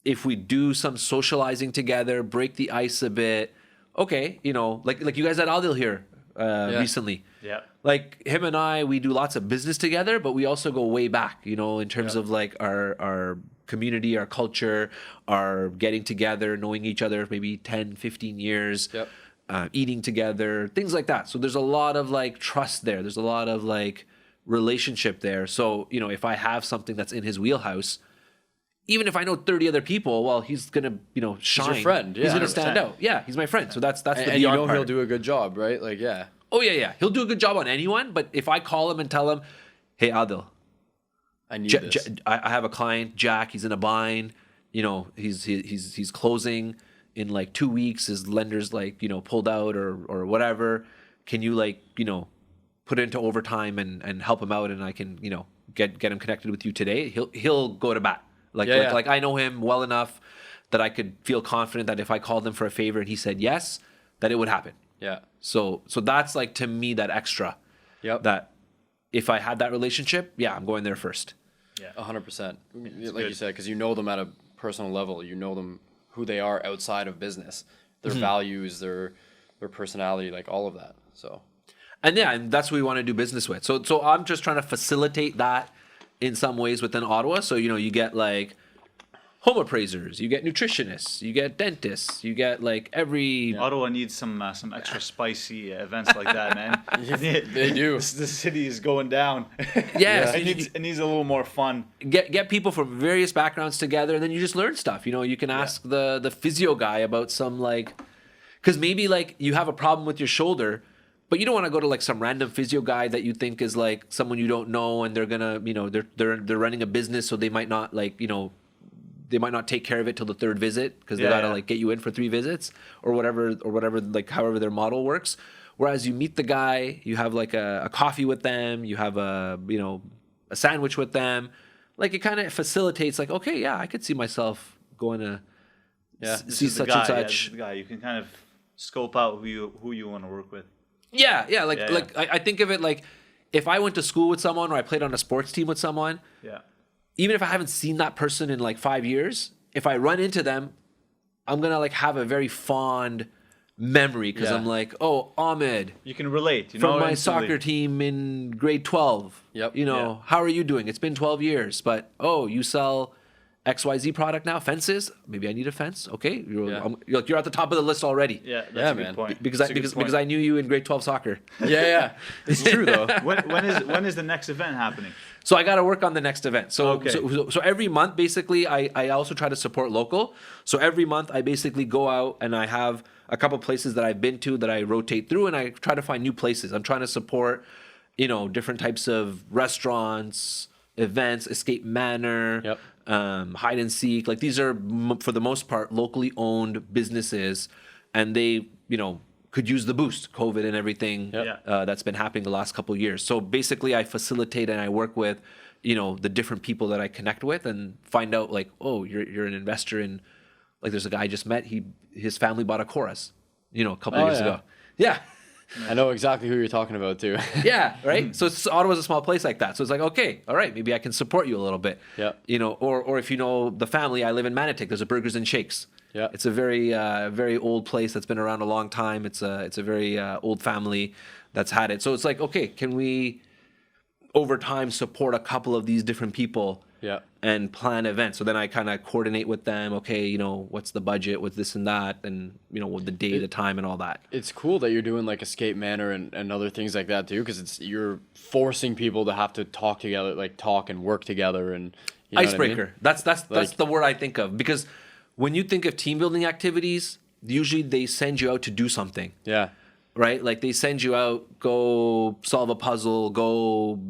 if we do some socializing together, break the ice a bit. Okay, like you guys at Aldil here recently. Yeah. Like him and I, we do lots of business together, but we also go way back, in terms of like our community, our culture, our getting together, knowing each other maybe 10, 15 years, eating together, things like that. So there's a lot of like trust there. There's a lot of like relationship there. So, if I have something that's in his wheelhouse, even if I know 30 other people, well, he's gonna, shine. He's your friend. He's Yeah, gonna stand 100%. out. Yeah, he's my friend. So that's the And beyond part. he'll do a good job, right? Like, yeah. Oh yeah. He'll do a good job on anyone. But if I call him and tell him, "Hey, Adil, I need this. I have a client, Jack. He's in a bind. He's closing in like 2 weeks. His lender's like pulled out or whatever. Can you put it into overtime and help him out? And I can get him connected with you today. He'll go to bat. Like I know him well enough that I could feel confident that if I called him for a favor and he said yes, that it would happen. Yeah. So that's like to me that extra. Yep. That if I had that relationship, yeah, I'm going there first. 100%. Like you good. said, because you know them at a personal level. You know them, who they are outside of business, their values, their personality, like all of that. So. And that's who we want to do business with. So I'm just trying to facilitate that in some ways within Ottawa. So you get like home appraisers, you get nutritionists, you get dentists, you get like every. Ottawa needs some extra spicy events like that, man. They do. The city is going down. Yeah. So It needs a little more fun. get people from various backgrounds together, and then you just learn stuff. You can ask the physio guy about some because maybe like you have a problem with your shoulder, but you don't want to go to like some random physio guy that you think is like someone you don't know, and they're gonna they're running a business, so they might not they might not take care of it till the third visit because they gotta like get you in for 3 visits or whatever like however their model works. Whereas you meet the guy, you have like a coffee with them, you have a sandwich with them, like it kind of facilitates like, okay, yeah, I could see myself going to This see is the such guy, and yeah, such. this is the guy. You can kind of scope out who you want to work with. Yeah. I think of it like if I went to school with someone or I played on a sports team with someone, Yeah. even if I haven't seen that person in like 5 years, if I run into them, I'm gonna like have a very fond memory because I'm like, oh, Ahmed You can relate. from my instantly. soccer team in grade 12. Yep. How are you doing? It's been 12 years, but you sell XYZ product now, fences. Maybe I need a fence. Okay, you're at the top of the list already. Yeah, that's Yeah, a good man. point. Because That's a good point. because I knew you in grade 12 soccer. Yeah. It's true though. when is the next event happening? So I got to work on the next event. So, Okay. so every month, basically, I also try to support local. So every month, I basically go out and I have a couple places that I've been to that I rotate through, and I try to find new places. I'm trying to support, different types of restaurants, events, Escape Manor, hide and seek. Like these are for the most part locally owned businesses, and they could use the boost, COVID and everything that's been happening the last couple of years. So basically, I facilitate and I work with the different people that I connect with and find out like, oh, you're an investor in, like there's a guy I just met. His family bought a chorus, a couple of years ago. Yeah. I know exactly who you're talking about too. Yeah, right. So Ottawa's a small place like that. So it's like, okay, all right, maybe I can support you a little bit. Yeah. Or if you know the family, I live in Manotick. There's a Burgers and Shakes. Yeah. It's a very very old place that's been around a long time. It's a very old family that's had it. So it's like, okay, can we over time support a couple of these different people? Yeah. And plan events. So then I kind of coordinate with them. Okay, what's the budget? What's this and that? And what the day, the time, and all that. It's cool that you're doing like Escape Manor and other things like that too, because you're forcing people to have to talk together, like talk and work together, and icebreaker. What I mean? That's the word I think of, because when you think of team building activities, usually they send you out to do something. Yeah. Right? Like they send you out, go solve a puzzle, go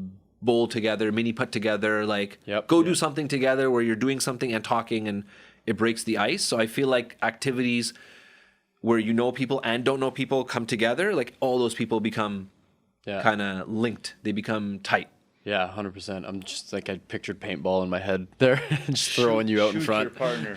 bowl together, mini putt together, like do something together where you're doing something and talking, and it breaks the ice. So I feel like activities where people and don't know people come together, like all those people become kind of linked. They become tight. Yeah, 100%. I'm just like, I pictured paintball in my head there, just throwing you out in front. Shoot your partner.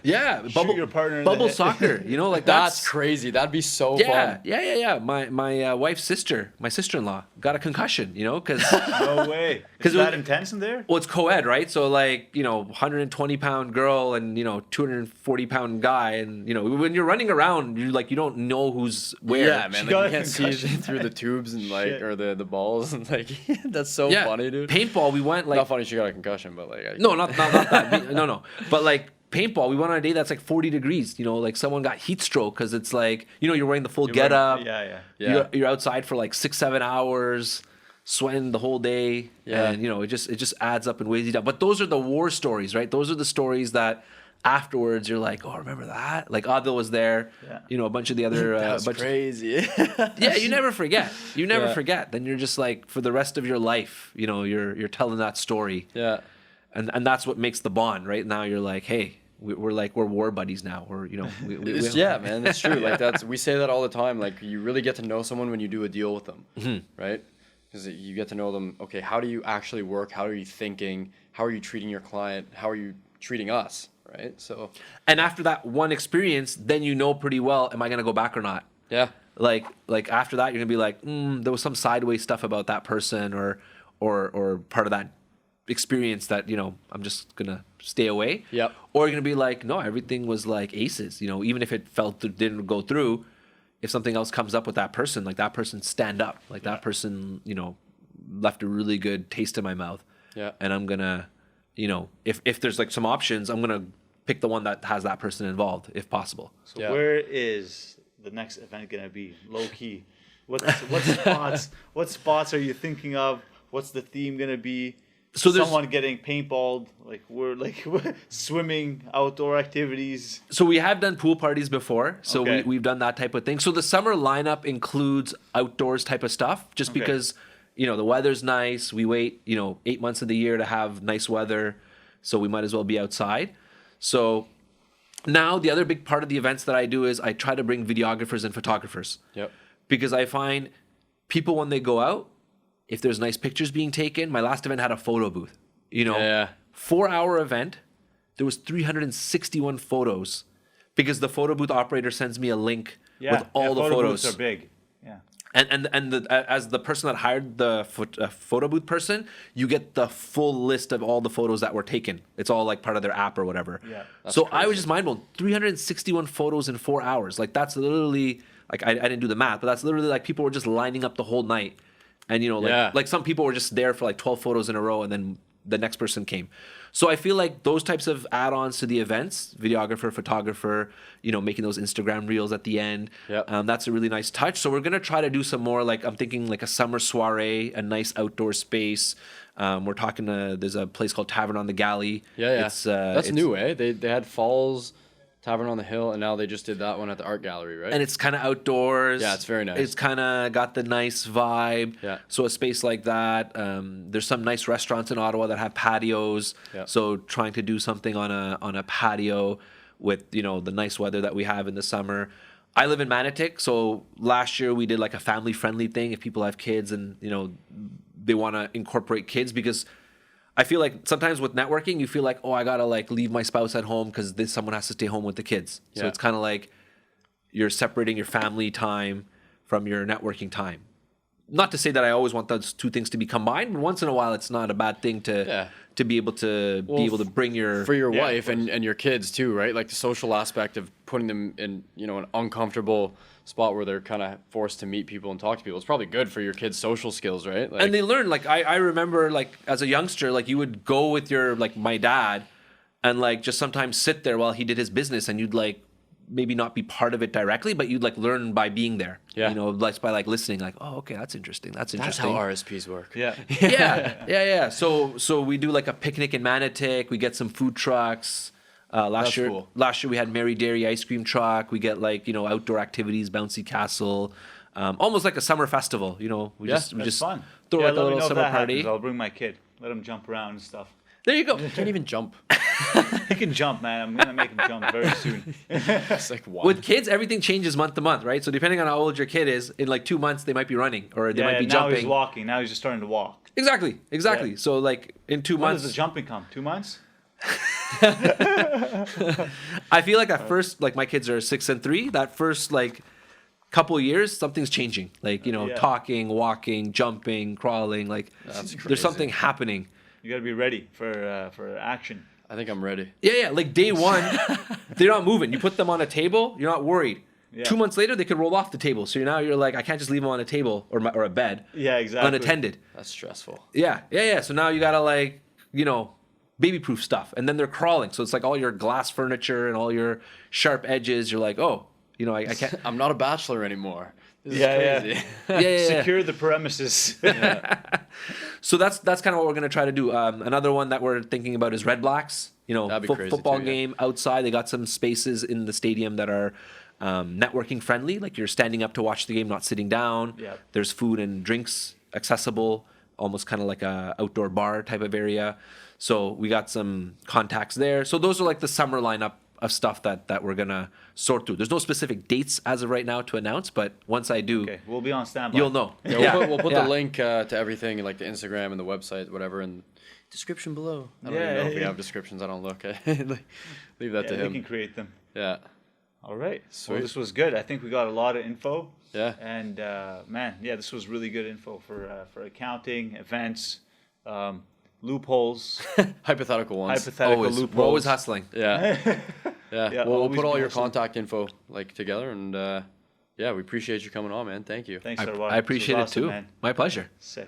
Yeah. Shoot your partner in bubble the head. soccer. Like that's crazy. That'd be so fun. Yeah. My wife's sister, my sister-in-law, got a concussion. Because no way. Is that intense in there? Well, it's co-ed, right? So 120-pound girl and 240-pound guy, and when you're running around, you don't know who's where. Yeah, man. Like, you can't see through the tubes and or the balls, and that's so funny, dude. Paintball, we went not funny she got a concussion, but no, not that. No. But paintball, we went on a day that's 40 degrees. Someone got heat stroke because it's you're wearing the full getup. Yeah. You're outside for 6-7 hours, sweating the whole day. Yeah. And it just adds up and weighs you down. But those are the war stories, right? Those are the stories that afterwards you're like, oh, remember that? Adil was there. Yeah. A bunch of the other. That's crazy. Yeah, you never forget. You never forget. Then you're just for the rest of your life, you're telling that story. Yeah. And that's what makes the bond, right? Now you're like, hey, we're war buddies now. Yeah, man, that's true. We say that all the time. You really get to know someone when you do a deal with them, right? Because you get to know them. Okay, how do you actually work? How are you thinking? How are you treating your client? How are you treating us? Right. So. And after that one experience, then pretty well, am I gonna go back or not? Yeah. Like after that, you're gonna be like, there was some sideways stuff about that person, or part of that experience that I'm just gonna stay away. Yep. Or you're gonna be like, no, everything was aces. Even if it didn't go through, if something else comes up with that person, that person stand up, that person left a really good taste in my mouth. Yeah. And I'm gonna, if there's some options, I'm gonna pick the one that has that person involved, if possible. So where is the next event gonna be? Low key. What spots are you thinking of? What's the theme gonna be? So there's someone getting paintballed, we're swimming, outdoor activities. So we have done pool parties before, so we've done that type of thing. So the summer lineup includes outdoors type of stuff, just because the weather's nice. We wait 8 months of the year to have nice weather, so we might as well be outside. So now the other big part of the events that I do is I try to bring videographers and photographers. Yep. Because I find people, when they go out, if there's nice pictures being taken, my last event had a photo booth. 4-hour event, there was 361 photos, because the photo booth operator sends me a link with all the photos. Booths are big. Yeah. And as the person that hired the photo booth person, you get the full list of all the photos that were taken. It's all part of their app or whatever. Yeah. So crazy. I was just mind blown. 361 photos in 4 hours. That's literally I didn't do the math, but that's literally people were just lining up the whole night. And some people were just there for 12 photos in a row, and then the next person came. So I feel those types of add-ons to the events, videographer, photographer, making those Instagram reels at the end. Yep. That's a really nice touch. So we're gonna try to do some more. I'm thinking a summer soiree, a nice outdoor space. We're talking there's a place called Tavern on the Galley. Yeah. It's that's new, eh? They had Falls Tavern on the Hill, and now they just did that one at the art gallery, right? And it's kind of outdoors. Yeah, it's very nice. It's kind of got the nice vibe. Yeah. So a space like that. There's some nice restaurants in Ottawa that have patios. Yeah. So trying to do something on a patio with the nice weather that we have in the summer. I live in Manotick, so last year we did like a family friendly thing. If people have kids and they want to incorporate kids, because I feel like sometimes with networking, you feel like, oh, I gotta like leave my spouse at home because someone has to stay home with the kids. So Yeah. it's kind of like you're separating your family time from your networking time. Not to say that I always want those two things to be combined, but once in a while, it's not a bad thing to be able to bring your for your wife and your kids too, right? Like the social aspect of putting them in an uncomfortable spot where they're kind of forced to meet people and talk to people. It's probably good for your kids' social skills, right? Like, and they learn. Like I remember, like as a youngster, like you would go with my dad, and like just sometimes sit there while he did his business, and you'd like maybe not be part of it directly, but you'd like learn by being there. Yeah. Like by like listening, like, oh, okay, that's interesting. That's that's interesting. how RSPs work. Yeah. Yeah. So we do like a picnic in Manotick. We get some food trucks. Last That's year, cool. we had Mary Dairy ice cream truck. We get like outdoor activities, bouncy castle, almost like a summer festival. We That's just fun. throw Yeah, like a let me little know if summer that party. happens. I'll bring my kid. Let him jump around and stuff. There you go. You can't even jump. He can jump, man. I'm gonna make him jump very soon. It's like one. With kids, everything changes month to month, right? So depending on how old your kid is, in like 2 months they might be running or they might be now jumping. he's walking. Now he's just starting to walk. Exactly. Yeah. So like in 2 When months, does the jumping come? 2 months? I feel like at first, like my kids are 6 and 3. That first like couple years, something's changing. Like Yeah. talking, walking, jumping, crawling. Like That's crazy. there's something happening. You gotta be ready for action. I think I'm ready. Yeah. Like day one, they're not moving. You put them on a table, you're not worried. Yeah. 2 months later, they could roll off the table. So now you're like, I can't just leave them on a table or a bed Yeah, exactly. unattended. That's stressful. Yeah. So now you gotta like, baby-proof stuff, and then they're crawling. So it's like all your glass furniture and all your sharp edges. You're like, oh, I can't. I'm not a bachelor anymore. This is Yeah, crazy. Yeah. Secure the premises. So that's kind of what we're gonna try to do. Another one that we're thinking about is Red Blacks. That'd be crazy Football too, yeah. game outside. They got some spaces in the stadium that are networking friendly. Like you're standing up to watch the game, not sitting down. Yeah. There's food and drinks accessible, almost kind of like a outdoor bar type of area. So we got some contacts there. So those are like the summer lineup of stuff that we're gonna sort through. There's no specific dates as of right now to announce, but once I do, Okay, we'll be on standby. you'll know. Yeah, we'll put Yeah. the link to everything, like the Instagram and the website, whatever, in the description below. I don't even know if we have descriptions. I don't look. Leave that to Yeah, we him. can create them. Yeah. All right. Sweet. Well, this was good. I think we got a lot of info. Yeah. And this was really good info for accounting, events, loopholes, Hypothetical ones. hypothetical Always, loopholes. we're always hustling. Yeah. Yeah. Yeah, Well, we'll always put all be your hustling. contact info together, and we appreciate you coming on, man. Thank you. Thanks, I Sarwar. appreciate This was it too. awesome, man. My pleasure. Sick.